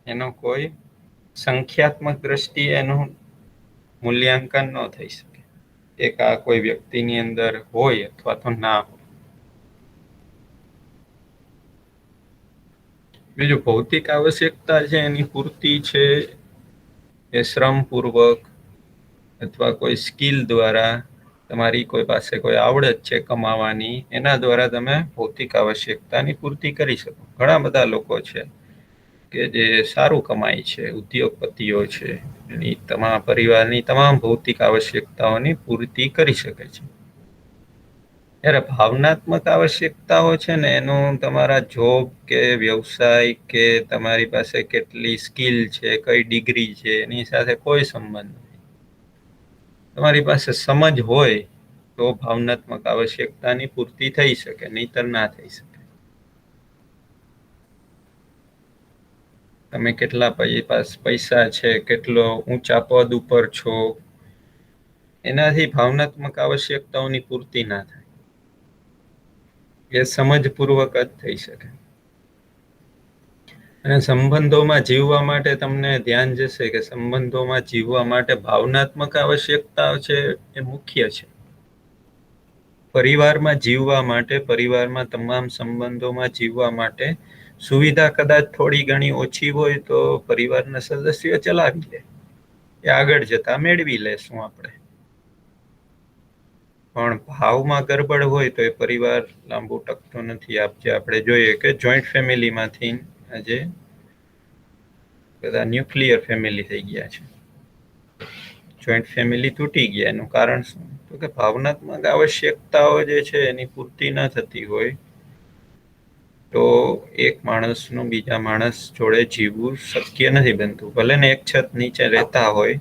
એનો કોઈ સંખ્યાત્મક દ્રષ્ટિએ એનું મૂલ્યાંકન ન થઈ શકે. એક આ કોઈ વ્યક્તિની અંદર હોય અથવા તો ના હોય. બીજું, ભૌતિક આવશ્યકતા છે એની પૂર્તિ છે એ શ્રમપૂર્વક અથવા કોઈ સ્કિલ દ્વારા, તમારી કોઈ પાસે કોઈ આવડત છે કમાવાની, એના દ્વારા તમે ભૌતિક આવશ્યકતાની પૂર્તિ કરી શકો. ઘણા બધા લોકો છે કે જે સારું કમાય છે, ઉદ્યોગપતિઓ છે, એની તમામ પરિવારની તમામ ભૌતિક આવશ્યકતાઓની પૂર્તિ કરી શકે છે. ત્યારે ભાવનાત્મક આવશ્યકતાઓ છે ને, એનું તમારા જોબ કે વ્યવસાય કે તમારી પાસે કેટલી સ્કિલ છે, કઈ ડિગ્રી છે, એની સાથે કોઈ સંબંધ નથી. તમારી પાસે સમજ હોય તો ભાવનાત્મક આવશ્યકતાની પૂર્તિ થઈ શકે, નહીતર ના થઈ શકે. તમે કેટલા પૈસા છે, કેટલો ઊંચા પદ ઉપર છો, એનાથી ભાવનાત્મક આવશ્યકતાઓની પૂર્તિ ના થાય. એ સમજપૂર્વક જ થઈ શકે. અને સંબંધોમાં જીવવા માટે તમને ધ્યાન જશે કે સંબંધોમાં જીવવા માટે ભાવનાત્મક આવશ્યકતાઓ છે એ મુખ્ય છે. પરિવારમાં જીવવા માટે, પરિવારમાં તમામ સંબંધોમાં જીવવા માટે સુવિધા કદાચ થોડી ઘણી ઓછી હોય તો પરિવારના સદસ્યો ચલાવી લે, એ આગળ જતા મેળવી લેશું આપણે. પણ ભાવમાં ગરબડ હોય તો એ પરિવાર લાંબુ ટકતો નથી. આપણે જોઈએ કે જોઈન્ટ ફેમિલીમાંથી આજે બધા ન્યુક્લિયર ફેમિલી થઈ ગયા છે. જોઈન્ટ ફેમિલી તૂટી ગયા. એનું કારણ શું? તો કે ભાવનાત્મક આવશ્યકતાઓ જે છે એની પૂર્તિ ન થતી હોય તો એક માણસનું બીજા માણસ જોડે જીવવું શક્ય નથી બનતું. ભલે ને એક છત નીચે રહેતા હોય,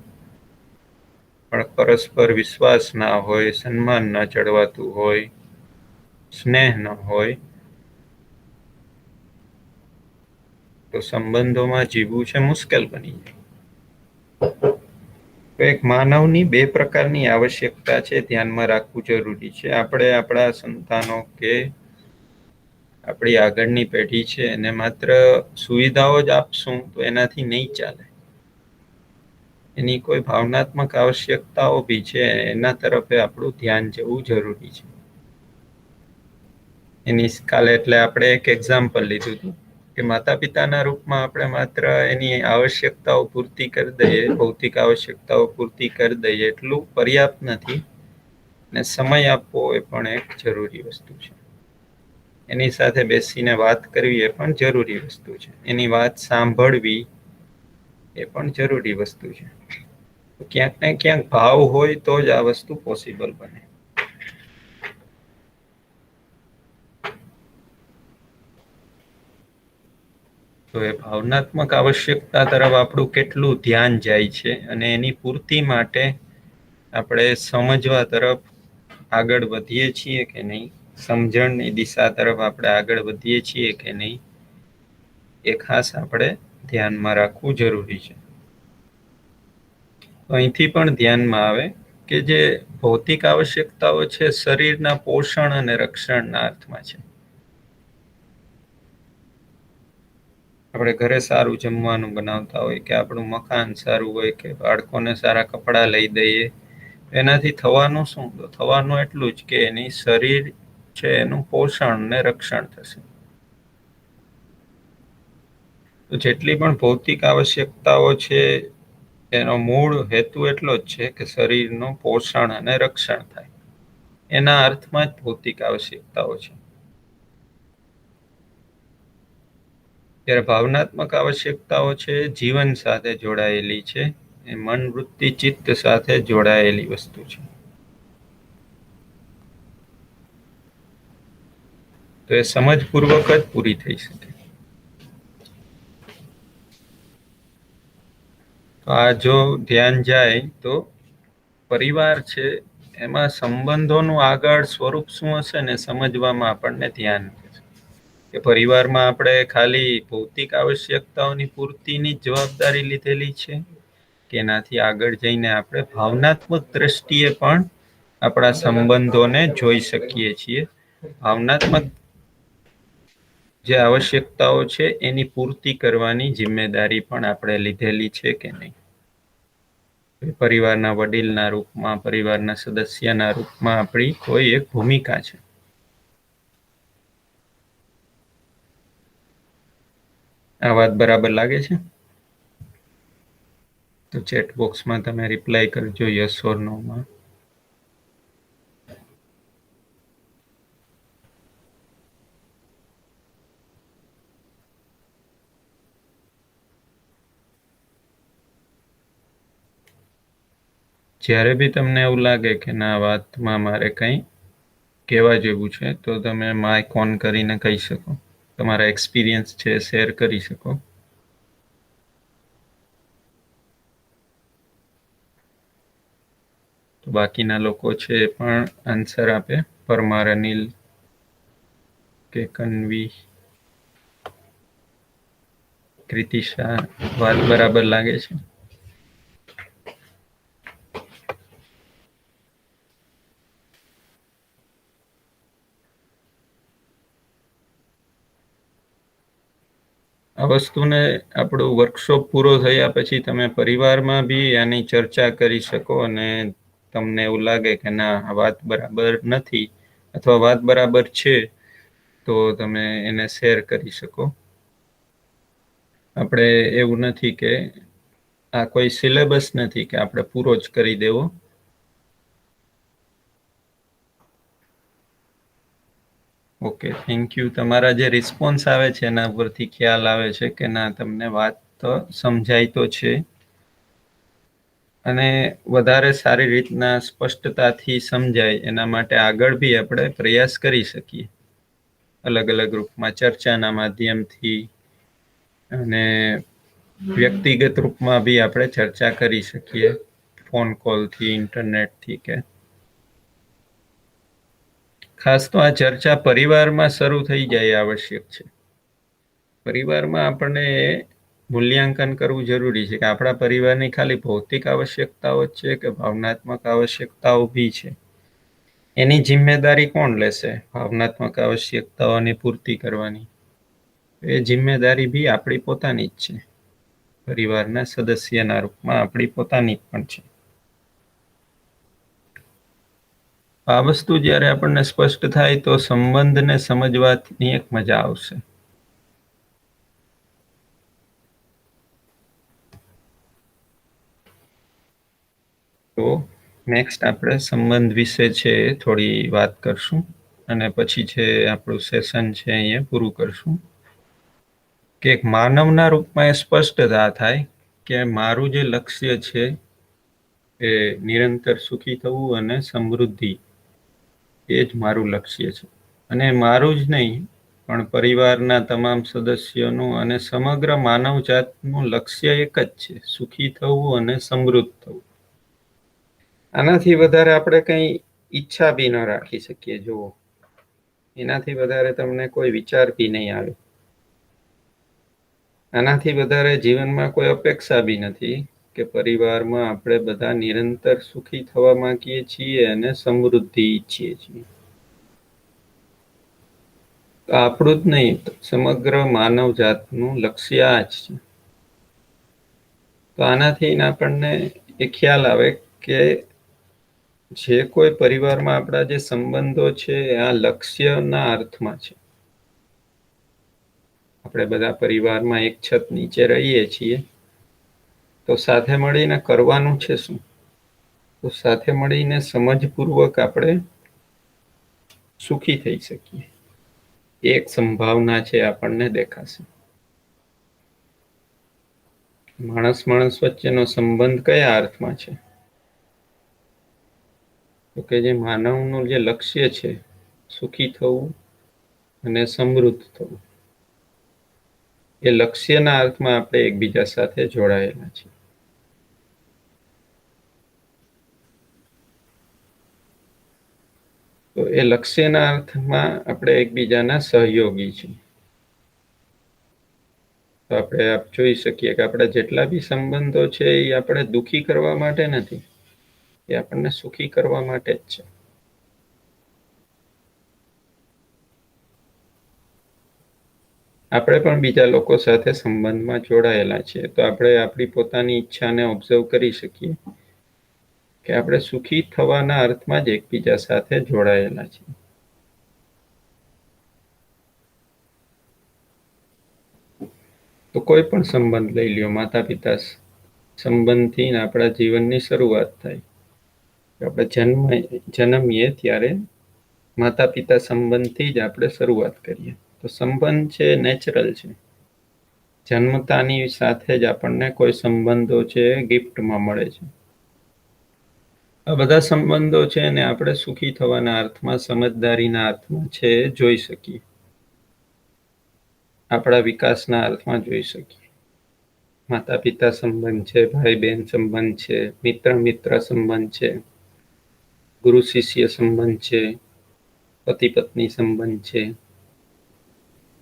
પણ પરસ્પર વિશ્વાસ ના હોય, સન્માન ના જળવાતું હોય, સ્નેહ ન હોય, તો સંબંધોમાં જીવવું છે મુશ્કેલ બની જાય. તો એક માનવની બે પ્રકારની આવશ્યકતા છે, ધ્યાનમાં રાખવું જરૂરી છે. આપણે આપણા સંતાનો કે આપણી આગળની પેઢી છે એને માત્ર સુવિધાઓ જ આપશું તો એનાથી નહીં ચાલે. એની કોઈ ભાવનાત્મક આવશ્યકતાઓ બી છે, એના તરફે આપણું ધ્યાન જવું જરૂરી છે. એની કાલે એટલે આપણે એક એક્ઝામ્પલ લીધું હતું કે માતા પિતાના રૂપમાં આપણે માત્ર એની આવશ્યકતાઓ પૂર્તિ કરી દઈએ, ભૌતિક આવશ્યકતાઓ પૂર્તિ કરી દઈએ એટલું પર્યાપ્ત નથી. ને સમય આપવો એ પણ એક જરૂરી વસ્તુ છે. એની સાથે બેસીને વાત કરવી એ પણ જરૂરી વસ્તુ છે. એની વાત સાંભળવી એ પણ જરૂરી વસ્તુ છે. ક્યાંક ને ક્યાંક ભાવ હોય તો જ આ વસ્તુ પોસિબલ બને. તો એ ભાવનાત્મક આવશ્યકતા તરફ આપણું કેટલું ધ્યાન જાય છે અને એની પૂર્તિ માટે આપણે સમજવા તરફ આગળ વધીએ છીએ કે નહીં, સમજણની દિશા તરફ આપણે આગળ વધીએ છીએ કે નહીં, એ ખાસ આપણે ધ્યાનમાં રાખવું જરૂરી છે. અહીંથી પણ ધ્યાનમાં આવે કે જે ભૌતિક આવશ્યકતાઓ છે શરીરના પોષણ અને રક્ષણના અર્થમાં છે. આપણે ઘરે સારું જમવાનું બનાવતા હોય કે આપણું મકાન સારું હોય કે બાળકોને સારા કપડાં લઈ દઈએ, એનાથી થવાનું શું? તો થવાનું એટલું જ કે એની શરીર છે એનું પોષણ ને રક્ષણ થશે. તો જેટલી પણ ભૌતિક આવશ્યકતાઓ છે એનો મૂળ હેતુ એટલો જ છે કે શરીરનું પોષણ અને રક્ષણ થાય. એના અર્થમાં જ ભૌતિક આવશ્યકતાઓ છે. ત્યારે ભાવનાત્મક આવશ્યકતાઓ છે જીવન સાથે જોડાયેલી છે. એ મન, વૃત્તિ, ચિત્ત સાથે જોડાયેલી વસ્તુ છે. તો એ સમજપૂર્વક જ પૂરી થઈ શકે. તો આ જો ધ્યાન જાય તો પરિવાર છે એમાં સંબંધોનું આગળ સ્વરૂપ શું હશે ને સમજવામાં આપણને ધ્યાન છે. કે પરિવારમાં આપણે ખાલી ભૌતિક આવશ્યકતાઓની પૂર્તિની જવાબદારી લીધેલી છે કે એનાથી આગળ જઈને આપણે ભાવનાત્મક દ્રષ્ટિએ પણ આપણા સંબંધોને જોઈ શકીએ છીએ. ભાવનાત્મક જે આવશ્યકતાઓ છે એની પૂર્તિ કરવાની જિમ્મેદારી પણ આપણે લીધેલી છે કે નહીં. પરિવારના વડીલના રૂપમાં, પરિવારના સદસ્યના રૂપમાં આપણી કોઈ એક ભૂમિકા છે. આ વાત બરાબર લાગે છે? તો ચેટ બોક્સમાં તમે રિપ્લાય કરજો યસ ઓર નો માં. જ્યારે બી તમને એવું લાગે કે ના વાતમાં મારે કંઈ કહેવા જેવું છે તો તમે માઇક ઓન કરીને કહી શકો. તમારા એક્સપિરિયન્સ છે શેર કરી શકો. તો બાકીના લોકો છે એ પણ આન્સર આપે. પરમાર અનિલ કે કન્વી. કૃતિ શાહ, વાત બરાબર લાગે છે? આ વસ્તુને આપણો વર્કશોપ પૂરો થયા પછી તમે પરિવારમાં બી આની ચર્ચા કરી શકો, અને તમને એવું લાગે કે ના આ વાત બરાબર નથી અથવા વાત બરાબર છે, તો તમે એને શેર કરી શકો. આપણે એવું નથી કે આ કોઈ સિલેબસ નથી કે આપણે પૂરો જ કરી દેવો. Okay, thank you. તમારા જે રિસ્પોન્સ આવે છે એના પરથી ખ્યાલ આવે છે કે ના તમને વાત તો સમજાય તો છે, અને વધારે સારી રીતના સ્પષ્ટતાથી સમજાય એના માટે આગળ બી આપણે પ્રયાસ કરી શકીએ, અલગ અલગ રૂપમાં ચર્ચાના માધ્યમથી, અને વ્યક્તિગત રૂપમાં બી આપણે ચર્ચા કરી શકીએ, ફોન કોલથી, ઇન્ટરનેટથી કે ખાસ તો આ ચર્ચા પરિવારમાં શરૂ થઈ જાય આવશ્યક છે. પરિવારમાં આપણને મૂલ્યાંકન કરવું જરૂરી છે કે આપણા પરિવારની ખાલી ભૌતિક આવશ્યકતાઓ જ છે કે ભાવનાત્મક આવશ્યકતાઓ બી છે. એની જિમ્મેદારી કોણ લેશે ભાવનાત્મક આવશ્યકતાઓની પૂર્તિ કરવાની? એ જિમ્મેદારી બી આપણી પોતાની જ છે, પરિવારના સદસ્યના રૂપમાં આપણી પોતાની પણ છે. આ વસ્તુ જ્યારે આપણને સ્પષ્ટ થાય તો સંબંધને સમજવાની એક મજા આવશે. તો નેક્સ્ટ આપણે સંબંધ વિશે છે થોડી વાત કરશું, અને પછી છે આપણું સેશન છે અહીંયા પૂરું કરશું. કે એક માનવના રૂપમાં એ સ્પષ્ટતા થાય કે મારું જે લક્ષ્ય છે એ નિરંતર સુખી થવું અને સમૃદ્ધિ, એ જ મારું લક્ષ્ય છે. અને મારું જ નહીં પણ પરિવારના તમામ સદસ્યોનું અને સમગ્ર માનવજાતનું લક્ષ્ય એક જ છે, સુખી થવું અને સમૃદ્ધ થવું. આનાથી વધારે આપણે કંઈ ઈચ્છા બી ન રાખી શકીએ. જુઓ, એનાથી વધારે તમને કોઈ વિચાર બી નહીં આવે. આનાથી વધારે જીવનમાં કોઈ અપેક્ષા બી નથી કે પરિવારમાં આપણે બધા નિરંતર સુખી થવા માંગીએ છીએ અને સમૃદ્ધિ ઈચ્છીએ છીએ. તો આપણું જ નહીં, સમગ્ર માનવ જાતનું લક્ષ્ય આ જ છે. તો આનાથી આપણને એ ખ્યાલ આવે કે જે કોઈ પરિવારમાં આપણા જે સંબંધો છે આ લક્ષ્યના અર્થમાં છે. આપણે બધા પરિવારમાં એક છત નીચે રહીએ છીએ, તો સાથે મળીને કરવાનું છે શું? તો સાથે મળીને સમજપૂર્વક આપણે સુખી થઈ શકીએ, એક સંભાવના છે આપણને દેખાશે. માણસ માણસ વચ્ચેનો સંબંધ કયા અર્થમાં છે? તો કે જે માનવનું જે લક્ષ્ય છે સુખી થવું અને સમૃદ્ધ થવું, એ લક્ષ્યના અર્થમાં આપણે એકબીજા સાથે જોડાયેલા છીએ. તો એ લક્ષ્યના અર્થમાં આપણે એકબીજાના સહયોગી છીએ. તો આપણે જોઈ શકીએ કે આપણા જેટલા બી સંબંધો છે એ આપણે દુઃખી કરવા માટે નથી, એ આપણને સુખી કરવા માટે જ છે. આપણે પણ બીજા લોકો સાથે સંબંધમાં જોડાયેલા છીએ, તો આપણે આપણી પોતાની ઈચ્છાને ઓબ્ઝર્વ કરી શકીએ કે આપણે સુખી થવાના અર્થમાં જ એકબીજા સાથે જોડાયેલા છીએ. તો કોઈ પણ સંબંધ લઈ લ્યો, માતા પિતા સંબંધથી આપણા જીવનની શરૂઆત થાય. આપણે જન્મીએ ત્યારે માતા પિતા સંબંધથી જ આપણે શરૂઆત કરીએ. તો સંબંધ છે નેચરલ છે. જન્મતાની સાથે જ આપણને કોઈ સંબંધો છે ગિફ્ટમાં મળે છે. આ બધા સંબંધો છે ને આપણે સુખી થવાના અર્થમાં, સમજદારીના અર્થમાં છે જોઈ શકીએ, આપણા વિકાસના અર્થમાં જોઈ શકીએ. માતા પિતા સંબંધ છે, ભાઈ બહેન સંબંધ છે, મિત્ર મિત્ર સંબંધ છે, ગુરુ શિષ્ય સંબંધ છે, પતિ પત્ની સંબંધ છે,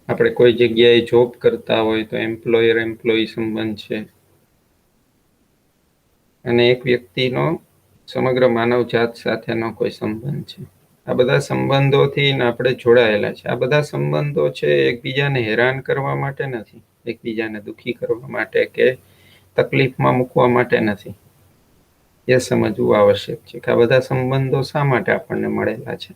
આપણે કોઈ જગ્યાએ જોબ કરતા હોય તો એમ્પ્લોયર એમ્પ્લોયી સંબંધ છે, અને એક વ્યક્તિનો સમગ્ર માનવ જાત સાથેનો કોઈ સંબંધ છે. આ બધા સંબંધોથી આપણે જોડાયેલા છે. આ બધા સંબંધો છે એકબીજાને હેરાન કરવા માટે નથી, એકબીજાને દુખી કરવા માટે કે તકલીફમાં મૂકવા માટે નથી. એ સમજવું આવશ્યક છે કે આ બધા સંબંધો શા માટે આપણને મળેલા છે.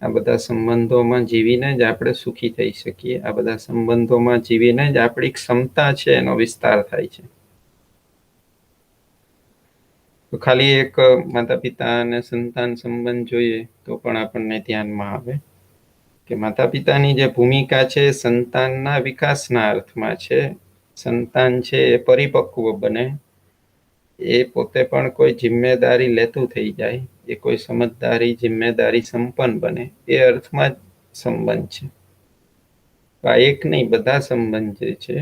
આ બધા સંબંધોમાં જીવીને જ આપણે સુખી થઈ શકીએ. આ બધા સંબંધોમાં જીવીને જ આપણી ક્ષમતા છે એનો વિસ્તાર થાય છે. તો ખાલી એક માતા પિતા અને સંતાન સંબંધ જોઈએ તો પણ આપણને ધ્યાનમાં આવે કે માતા પિતાની જે ભૂમિકા છે સંતાનના વિકાસના અર્થમાં છે. સંતાન છે એ પરિપક્વ બને, એ પોતે પણ કોઈ જિમ્મેદારી લેતું થઈ જાય, એ કોઈ સમજદારી જિમ્મેદારી સંપન્ન બને, એ અર્થમાં જ સંબંધ છે. આ એક નહીં, બધા સંબંધ જે છે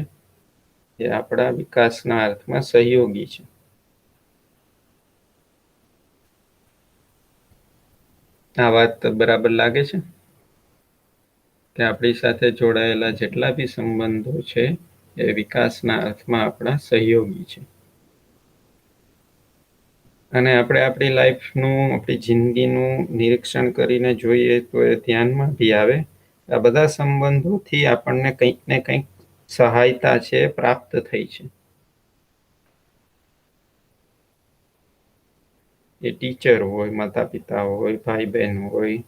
એ આપણા વિકાસના અર્થમાં સહયોગી છે. આ વાત બરાબર લાગે છે કે આપણી સાથે જોડાયેલા જેટલા બી સંબંધો છે એ વિકાસના અર્થમાં આપણા સહયોગી છે. અને આપણે આપણી લાઈફનું, આપણી જિંદગીનું નિરીક્ષણ કરીને જોઈએ તો એ ધ્યાનમાં બી આવે. આ બધા સંબંધોથી આપણને કંઈક ને કંઈક સહાયતા છે પ્રાપ્ત થઈ છે. એ ટીચર હોય, માતા પિતા હોય, ભાઈ બહેન હોય,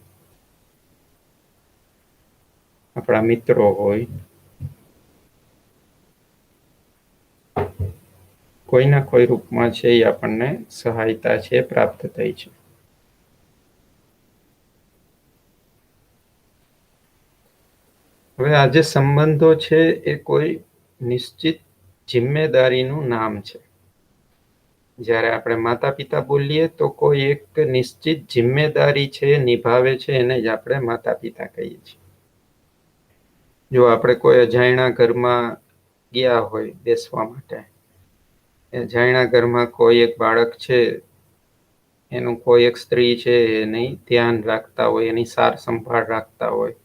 આપણા મિત્રો હોય, કોઈના કોઈ રૂપમાં છે એ આપણને સહાયતા છે પ્રાપ્ત થઈ છે. હવે આ જે સંબંધો છે એ કોઈ નિશ્ચિત જિમ્મેદારીનું નામ છે. જ્યારે આપણે માતા પિતા બોલીએ તો કોઈ એક નિશ્ચિત જિમ્મેદારી છે નિભાવે છે, એને જ આપણે માતા પિતા કહીએ છીએ. જો આપણે કોઈ અજાણ્યા ઘરમાં ગયા હોય બેસવા માટે, અજાણ્યા ઘરમાં કોઈ એક બાળક છે, એનું કોઈ એક સ્ત્રી છે એની ધ્યાન રાખતા હોય, એની સાર સંભાળ રાખતા હોય,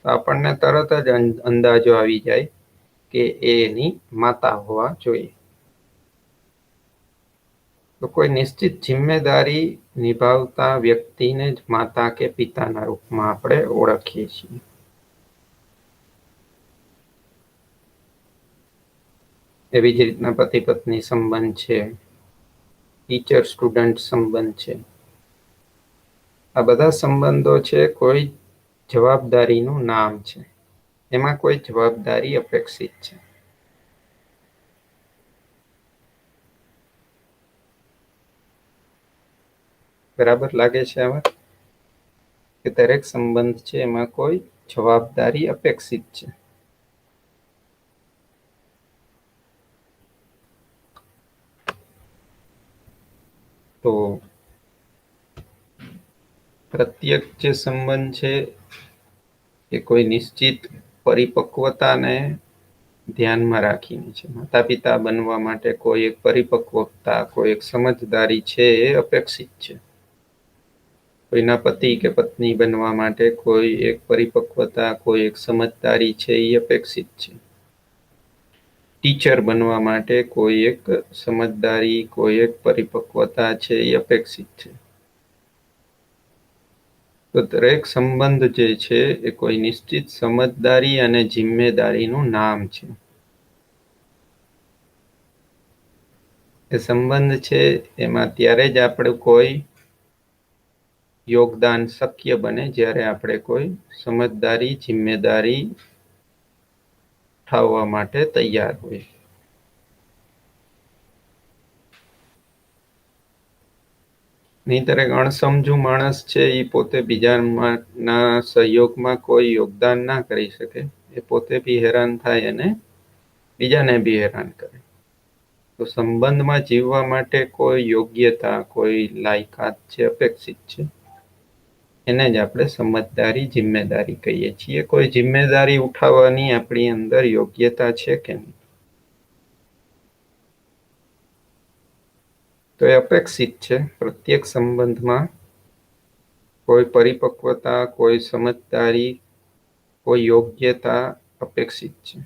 તો આપણને તરત જ અંદાજો આવી જાય કે એ એની માતા હોવા જોઈએ. તો કોઈ નિશ્ચિત જિમ્મેદારી નિભાવતા વ્યક્તિને જ માતા કે પિતાના રૂપમાં આપણે ઓળખીએ છીએ. એવી જ રીતના પતિ પત્ની સંબંધ છે, ટીચર સ્ટુડન્ટ સંબંધ છે. આ બધા સંબંધો છે કોઈ જવાબદારીનું નામ છે, એમાં કોઈ જવાબદારી અપેક્ષિત છે. બરાબર લાગે છે આ વાત કે દરેક સંબંધ છે એમાં કોઈ જવાબદારી અપેક્ષિત છે. તો પ્રત્યેક જે સંબંધ છે એ કોઈ નિશ્ચિત પરિપક્વતાને ધ્યાનમાં રાખીને છે. માતા પિતા બનવા માટે કોઈ એક પરિપક્વતા, કોઈ એક સમજદારી છે એ અપેક્ષિત છે. કોઈના પતિ કે પત્ની બનવા માટે કોઈ એક પરિપક્વતા, કોઈ એક સમજદારી છે એ અપેક્ષિત છે. ટીચર બનવા માટે કોઈ એક સમજદારી, કોઈ એક પરિપક્વતા છે એ અપેક્ષિત છે. તો દરેક સંબંધ જે છે એ કોઈ નિશ્ચિત સમજદારી અને જિમ્મેદારીનું નામ છે. એ સંબંધ છે એમાં ત્યારે જ આપણું કોઈ યોગદાન શક્ય બને જ્યારે આપણે કોઈ સમજદારી, જિમ્મેદારી ઉઠાવવા માટે તૈયાર હોય. નહીંતર એક અણસમજુ માણસ છે એ પોતે બીજાના સહયોગમાં કોઈ યોગદાન ના કરી શકે, એ પોતે બી હેરાન થાય અને બીજાને બી હેરાન કરે. તો સંબંધમાં જીવવા માટે કોઈ યોગ્યતા, કોઈ લાયકાત છે અપેક્ષિત છે. એને જ આપણે સમજદારી, જિમ્મેદારી કહીએ છીએ. કોઈ જિમ્મેદારી ઉઠાવવાની આપણી અંદર યોગ્યતા છે કે નહીં, તો એ અપેક્ષિત છે. પ્રત્યેક સંબંધમાં કોઈ પરિપક્વતા, કોઈ સમજદારી, કોઈ યોગ્યતા અપેક્ષિત છે.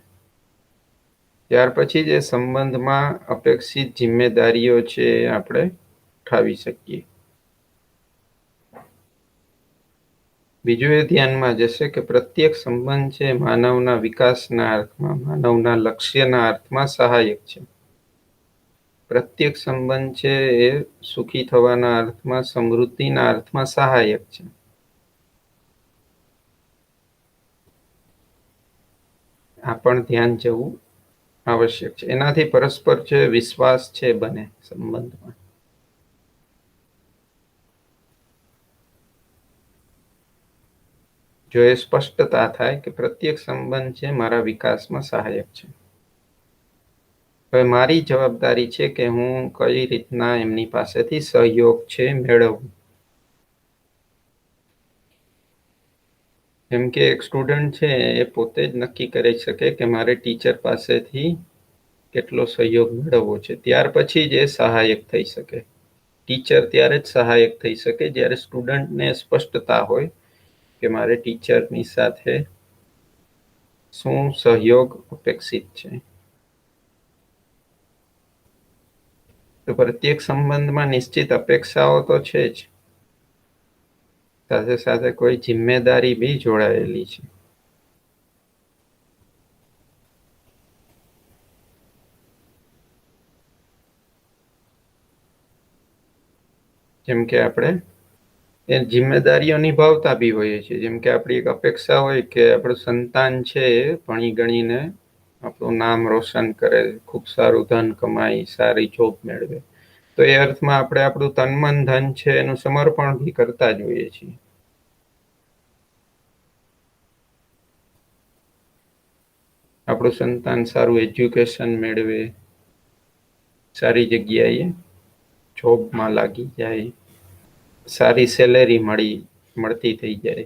ત્યાર પછી જે સંબંધમાં અપેક્ષિત જિમ્મેદારીઓ છે એ આપણે ઉઠાવી શકીએ. બીજું એ ધ્યાનમાં જશે કે પ્રત્યેક સંબંધ છે માનવના વિકાસના અર્થમાં, માનવના લક્ષ્યના અર્થમાં સહાયક છે. પ્રત્યેક સંબંધ છે એ સુખી થવાના અર્થમાં, સમૃદ્ધિના અર્થમાં સહાયક છે. આ પણ ધ્યાન જવું આવશ્યક છે. એનાથી પરસ્પર છે વિશ્વાસ છે બને સંબંધમાં. જો એ સ્પષ્ટતા થાય કે પ્રત્યેક સંબંધ છે મારા વિકાસમાં સહાયક છે. હવે મારી જવાબદારી છે કે હું કઈ રીતના એમની પાસેથી સહયોગ છે મેળવું. જેમ કે એક સ્ટુડન્ટ છે એ પોતે જ નક્કી કરી શકે કે મારે ટીચર પાસેથી કેટલો સહયોગ મેળવવો છે. ત્યાર પછી જ એ સહાયક થઈ શકે. ટીચર ત્યારે જ સહાયક થઈ શકે જ્યારે સ્ટુડન્ટને સ્પષ્ટતા હોય કે મારે ટીચરની સાથે શું સહયોગ અપેક્ષિત છે. તો પ્રત્યેક સંબંધમાં નિશ્ચિત અપેક્ષાઓ તો છે જ, સાથે સાથે કોઈ જિમ્મેદારી બી જોડાયેલી છે. જેમ કે આપણે એ જિમ્મેદારીઓ નિભાવતા બી હોઈએ છીએ. જેમ કે આપણી એક અપેક્ષા હોય કે આપણું સંતાન છે એ ભણી ગણીને આપણું નામ રોશન કરે, ખૂબ સારું ધન કમાય, સારી જોબ મેળવે. તો એ અર્થમાં આપણે આપણું તન મન ધન છે એનું સમર્પણ બી કરતા જ હોઈએ છીએ. આપણું સંતાન સારું એજ્યુકેશન મેળવે, સારી જગ્યાએ જોબમાં લાગી જાય, સારી સેલેરી મળતી થઈ જાય,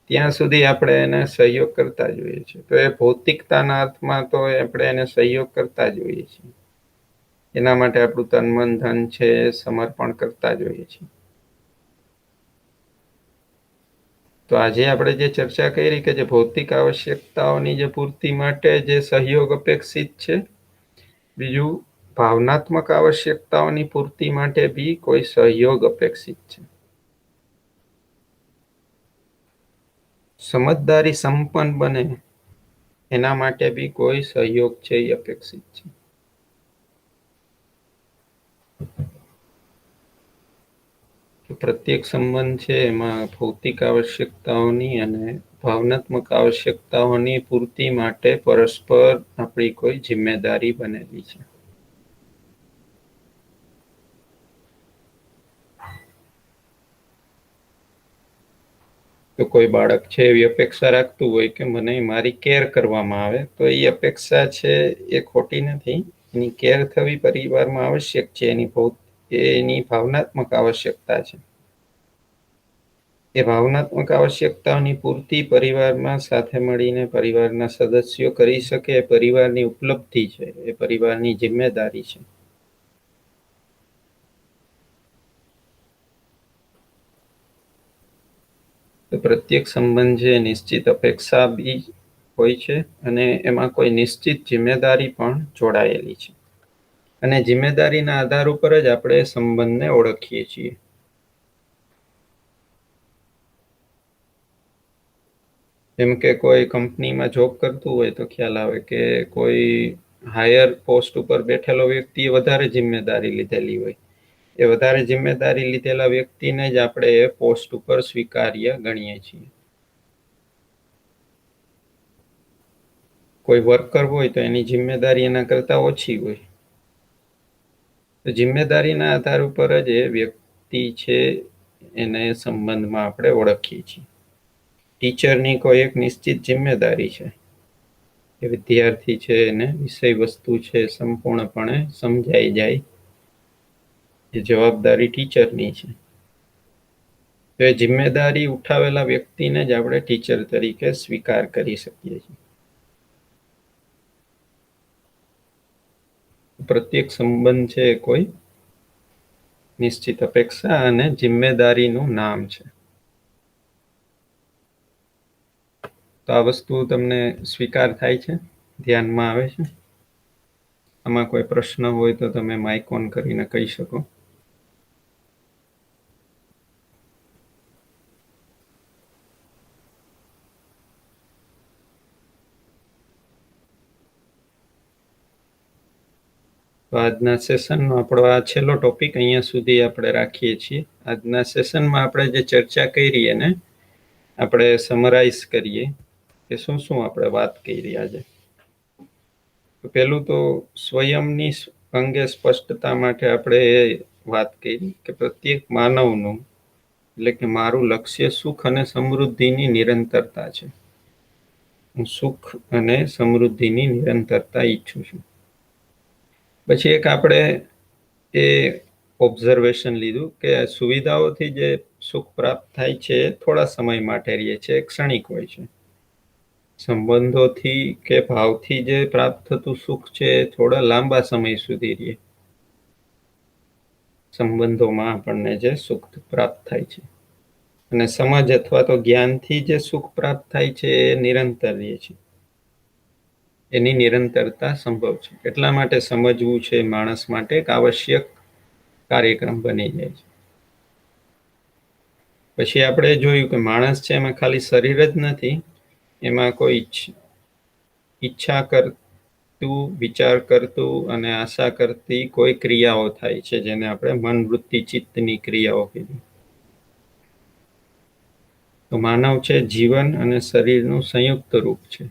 ત્યાં સુધી આપણે એને સહયોગ કરતા જ હોઈએ છીએ. તો એ ભૌતિકતાના અર્થમાં તો આપણે એને સહયોગ કરતા જ હોઈએ છીએ. એના માટે આપણું તન મન ધન છે સમર્પણ કરતા જ હોઈએ છીએ. તો આજે આપણે જે ચર્ચા કરી કે જે ભૌતિક આવશ્યકતાઓની જે પૂર્તિ માટે જે સહયોગ અપેક્ષિત છે, બીજું ભાવનાત્મક આવશ્યકતાઓની પૂર્તિ માટે બી કોઈ સહયોગ અપેક્ષિત છે. સમજદારી સંપન્ન બને એના માટે બી કોઈ સહયોગ છે એ અપેક્ષિત છે. પ્રત્યેક સંબંધ છે એમાં ભૌતિક આવશ્યકતાઓની અને ભાવનાત્મક આવશ્યકતાઓની પૂર્તિ માટે પરસ્પર આપણી કોઈ જિમ્મેદારી બનેલી છે. તો કોઈ બાળક છે એવી અપેક્ષા રાખતું હોય કે મને મારી કેર કરવામાં આવે, તો એ અપેક્ષા છે એ ખોટી નથી. એની કેર થવી પરિવારમાં આવશ્યક છે. એની ભાવનાત્મક આવશ્યકતા છે. એ ભાવનાત્મક આવશ્યકતાઓની પૂર્તિ પરિવારમાં સાથે મળીને પરિવારના સદસ્યો કરી શકે એ પરિવારની ઉપલબ્ધિ છે, એ પરિવારની જિમ્મેદારી છે. તો પ્રત્યેક સંબંધ છે નિશ્ચિત અપેક્ષા બી હોય છે અને એમાં કોઈ નિશ્ચિત જિમ્મેદારી પણ જોડાયેલી છે. અને જિમ્મેદારીના આધાર ઉપર જ આપણે સંબંધને ઓળખીએ છીએ. જેમ કે કોઈ કંપનીમાં જોબ કરતું હોય તો ખ્યાલ આવે કે કોઈ હાયર પોસ્ટ ઉપર બેઠેલો વ્યક્તિએ વધારે જિમ્મેદારી લીધેલી હોય. એ વધારે જિમ્મેદારી લીધેલા વ્યક્તિને જ આપણે એ પોસ્ટ ઉપર સ્વીકાર્ય ગણીએ છીએ. કોઈ વર્કર હોય તો એની જિમ્મેદારી એના કરતા ઓછી હોય. તો જિમ્મેદારીના આધાર ઉપર જ એ વ્યક્તિ છે એને સંબંધમાં આપણે ઓળખીએ છીએ. ટીચરની કોઈ એક નિશ્ચિત જિમ્મેદારી છે કે વિદ્યાર્થી છે એને વિષય વસ્તુ છે સંપૂર્ણપણે સમજાઈ જાય, એ જવાબદારી ટીચરની છે. તો એ જિમ્મેદારી ઉઠાવેલા વ્યક્તિને જ આપણે ટીચર તરીકે સ્વીકાર કરી શકીએ છીએ. પ્રત્યેક સંબંધ છે કોઈ નિશ્ચિત અપેક્ષા અને જિમ્મેદારીનું નામ છે. તો આ વસ્તુ તમને સ્વીકાર થાય છે, ધ્યાનમાં આવે છે? આમાં કોઈ પ્રશ્ન હોય તો તમે માઇક ઓન કરીને કહી શકો. તો આજના સેશનનો આપણો આ છેલ્લો ટોપિક અહીંયા સુધી આપણે રાખીએ છીએ. આજના સેશનમાં આપણે જે ચર્ચા કરી એને આપણે સમરાઇઝ કરીએ કે શું શું આપણે વાત કરી આજે. પહેલું તો સ્વયંની અંગે સ્પષ્ટતા માટે આપણે એ વાત કરી કે પ્રત્યેક માનવનું, એટલે કે મારું લક્ષ્ય સુખ અને સમૃદ્ધિની નિરંતરતા છે. હું સુખ અને સમૃદ્ધિની નિરંતરતા ઈચ્છું છું. પછી એક આપણે એ ઓબ્ઝર્વેશન લીધું કે સુવિધાઓથી જે સુખ પ્રાપ્ત થાય છે એ થોડા સમય માટે રહે છે, ક્ષણિક હોય છે. સંબંધોથી કે ભાવથી જે પ્રાપ્ત થતું સુખ છે એ થોડા લાંબા સમય સુધી રહે. સંબંધોમાં આપણને જે સુખ પ્રાપ્ત થાય છે, અને સમજ અથવા તો જ્ઞાનથી જે સુખ પ્રાપ્ત થાય છે એ નિરંતર રહે છે. એની નિરંતરતા સંભવ છે. એટલા માટે સમજવું છે માણસ માટે એક આવશ્યક કાર્યક્રમ બની જાય છે. પછી આપણે જોયું કે માણસ છે એમાં ખાલી શરીર જ નથી, એમાં કોઈ ઈચ્છા કરતું, વિચાર કરતું અને આશા કરતી કોઈ ક્રિયાઓ થાય છે, જેને આપણે મન, વૃત્તિ, ચિત્તની ક્રિયાઓ કીધી. તો માનવ છે જીવન અને શરીરનું સંયુક્ત રૂપ છે.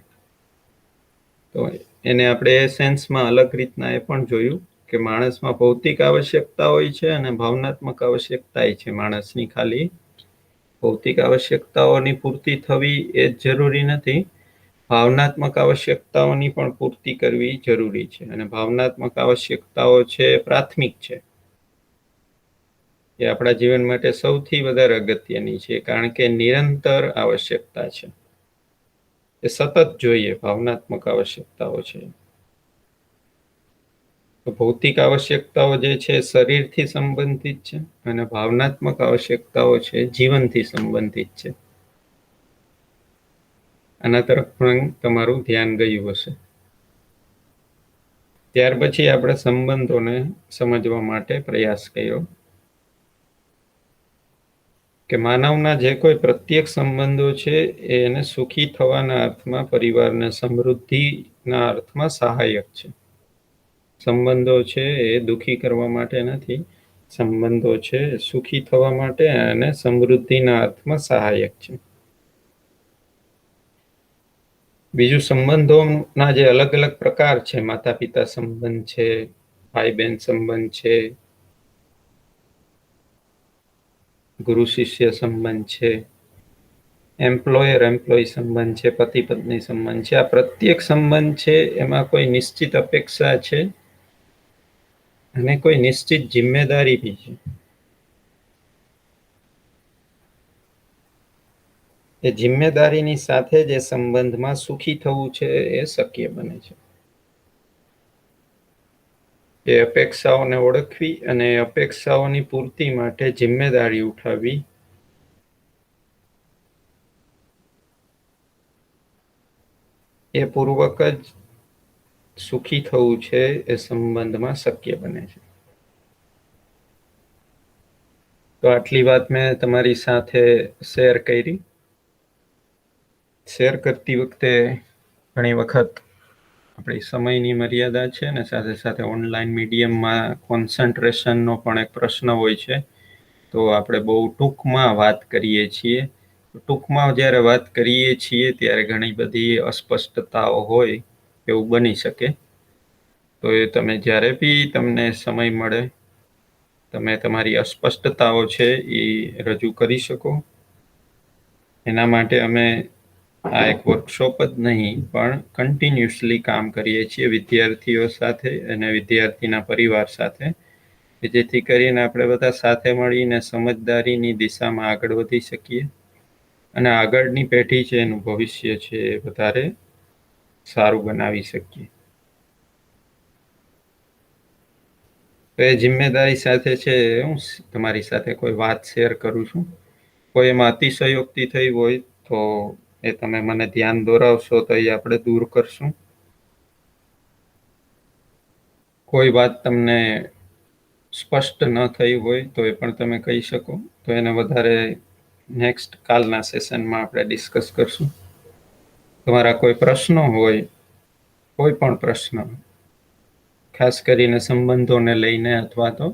તો એને આપણે એ સેન્સમાં અલગ રીતના એ પણ જોયું કે માણસમાં ભૌતિક આવશ્યકતા હોય છે અને ભાવનાત્મક આવશ્યકતા છે. માણસની ખાલી ભૌતિક આવશ્યકતાઓની પૂર્તિ થવી એ જ જરૂરી નથી, ભાવનાત્મક આવશ્યકતાઓની પણ પૂર્તિ કરવી જરૂરી છે. અને ભાવનાત્મક આવશ્યકતાઓ છે પ્રાથમિક છે, એ આપણા જીવન માટે સૌથી વધારે અગત્યની છે, કારણ કે નિરંતર આવશ્યકતા છે. એ સતત જોઈએ ભાવનાત્મક આવશ્યકતાઓ છે. તો ભૌતિક આવશ્યકતાઓ જે છે શરીરથી સંબંધિત છે, અને ભાવનાત્મક આવશ્યકતાઓ છે જીવનથી સંબંધિત છે. આના તરફ પણ તમારું ધ્યાન ગયું હશે. ત્યાર પછી આપણે સંબંધોને સમજવા માટે પ્રયાસ કર્યો કે માનવના જે કોઈ પ્રત્યેક સંબંધો છે એને સુખી થવાના અર્થમાં, પરિવારને સમૃદ્ધિના અર્થમાં સહાયક છે. સંબંધો છે એ દુઃખી કરવા માટે નથી, સંબંધો છે સુખી થવા માટે અને સમૃદ્ધિના અર્થમાં સહાયક છે. બીજું, સંબંધોના જે અલગ અલગ પ્રકાર છે, માતા પિતા સંબંધ છે, ભાઈ બહેન સંબંધ છે, ગુરુ શિષ્ય સંબંધ છે, એમ્પ્લોયર એમ્પ્લોય સંબંધ છે, પતિ પત્ની સંબંધ છે. આ પ્રત્યેક સંબંધ છે એમાં કોઈ નિશ્ચિત અપેક્ષા છે અને કોઈ નિશ્ચિત જિમ્મેદારી બી છે. એ જિમ્મેદારીની સાથે જે સંબંધમાં સુખી થવું છે એ શક્ય બને છે. એ અપેક્ષાઓને ઓળખવી અને અપેક્ષાઓની પૂર્તિ માટે જિમ્મેદારી ઉઠાવવી, એ પૂર્વક જ સુખી થવું છે એ સંબંધમાં શક્ય બને છે. તો આટલી વાત મેં તમારી સાથે શેર કરી. શેર કરતી વખતે ઘણી વખત આપણી સમયની મર્યાદા છે ને સાથે સાથે ઓનલાઈન મીડિયમમાં કોન્સન્ટ્રેશનનો પણ એક પ્રશ્ન હોય છે. તો આપણે બહુ ટૂંકમાં વાત કરીએ છીએ. ટૂંકમાં જ્યારે વાત કરીએ છીએ ત્યારે ઘણી બધી અસ્પષ્ટતાઓ હોય એવું બની શકે. તો એ તમે જ્યારે બી તમને સમય મળે તમે તમારી અસ્પષ્ટતાઓ છે એ રજૂ કરી શકો. એના માટે અમે આ એક વર્કશોપ જ નહીં પણ કન્ટિન્યુઅસલી કામ કરીએ છીએ વિદ્યાર્થીઓ સાથે અને વિદ્યાર્થીના પરિવાર સાથે, કે જેથી કરીને આપણે બધા સાથે મળીને સમજદારીની દિશામાં આગળ વધી શકીએ અને આગળની પેઢી છે એનું ભવિષ્ય છે એ વધારે સારું બનાવી શકીએ. તો એ જિમ્મેદારી સાથે છે હું તમારી સાથે કોઈ વાત શેર કરું છું. કોઈ એમાં અતિશયોક્તિ થઈ હોય તો એ તમે મને ધ્યાન દોરાવશો તો એ આપણે દૂર કરશું. કોઈ વાત તમને સ્પષ્ટ ન થઈ હોય તો એ પણ તમે કહી શકો, તો એને વધારે નેક્સ્ટ કાલના સેશનમાં આપણે ડિસ્કસ કરશું. તમારા કોઈ પ્રશ્નો હોય, કોઈ પણ પ્રશ્ન, ખાસ કરીને સંબંધોને લઈને અથવા તો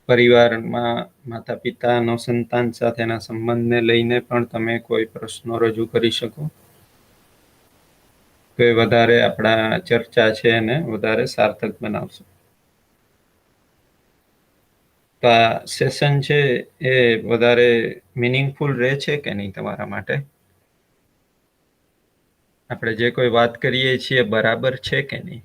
પરિવારમાં માતા પિતાનો સંતાન સાથેના સંબંધને લઈને પણ તમે કોઈ પ્રશ્નો રજૂ કરી શકો, તો એ વધારે આપણા ચર્ચા છે એને વધારે સાર્થક બનાવશે. તો આ સેશન છે એ વધારે મિનિંગફુલ રહે છે કે નહીં તમારા માટે? આપણે જે કોઈ વાત કરીએ છીએ બરાબર છે કે નહીં?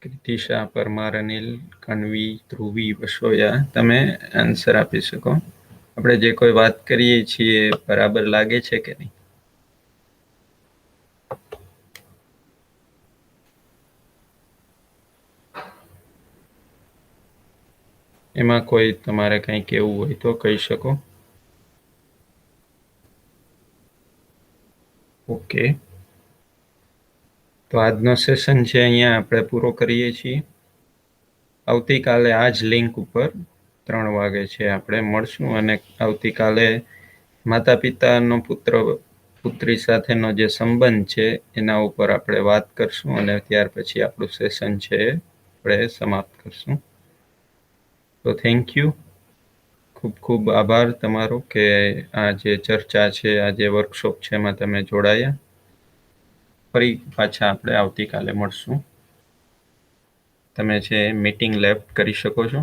કૃતિશા, પરમાર, અનિલ, કણવી, ધ્રુવી, વસોયા, તમે આન્સર આપી શકો. આપણે જે કોઈ વાત કરીએ છીએ બરાબર લાગે છે કે નહીં? એમાં કોઈ તમારે કંઈ કહેવું હોય તો કહી શકો. ઓકે, તો આજનો સેશન છે અહીંયા આપણે પૂરો કરીએ છીએ. આવતીકાલે આ જ લિંક ઉપર 3 વાગે છે આપણે મળશું, અને આવતીકાલે માતા પિતાનો પુત્રી સાથેનો જે સંબંધ છે એના ઉપર આપણે વાત કરશું, અને ત્યાર પછી આપણું સેશન છે આપણે સમાપ્ત કરશું. તો થેન્ક યુ, ખૂબ ખૂબ આભાર તમારો કે આ જે ચર્ચા છે, આ જે વર્કશોપ છે એમાં તમે જોડાયા. ફરી પાછા આપણે આવતીકાલે મળશું. તમે છે મીટિંગ લેફ્ટ કરી શકો છો.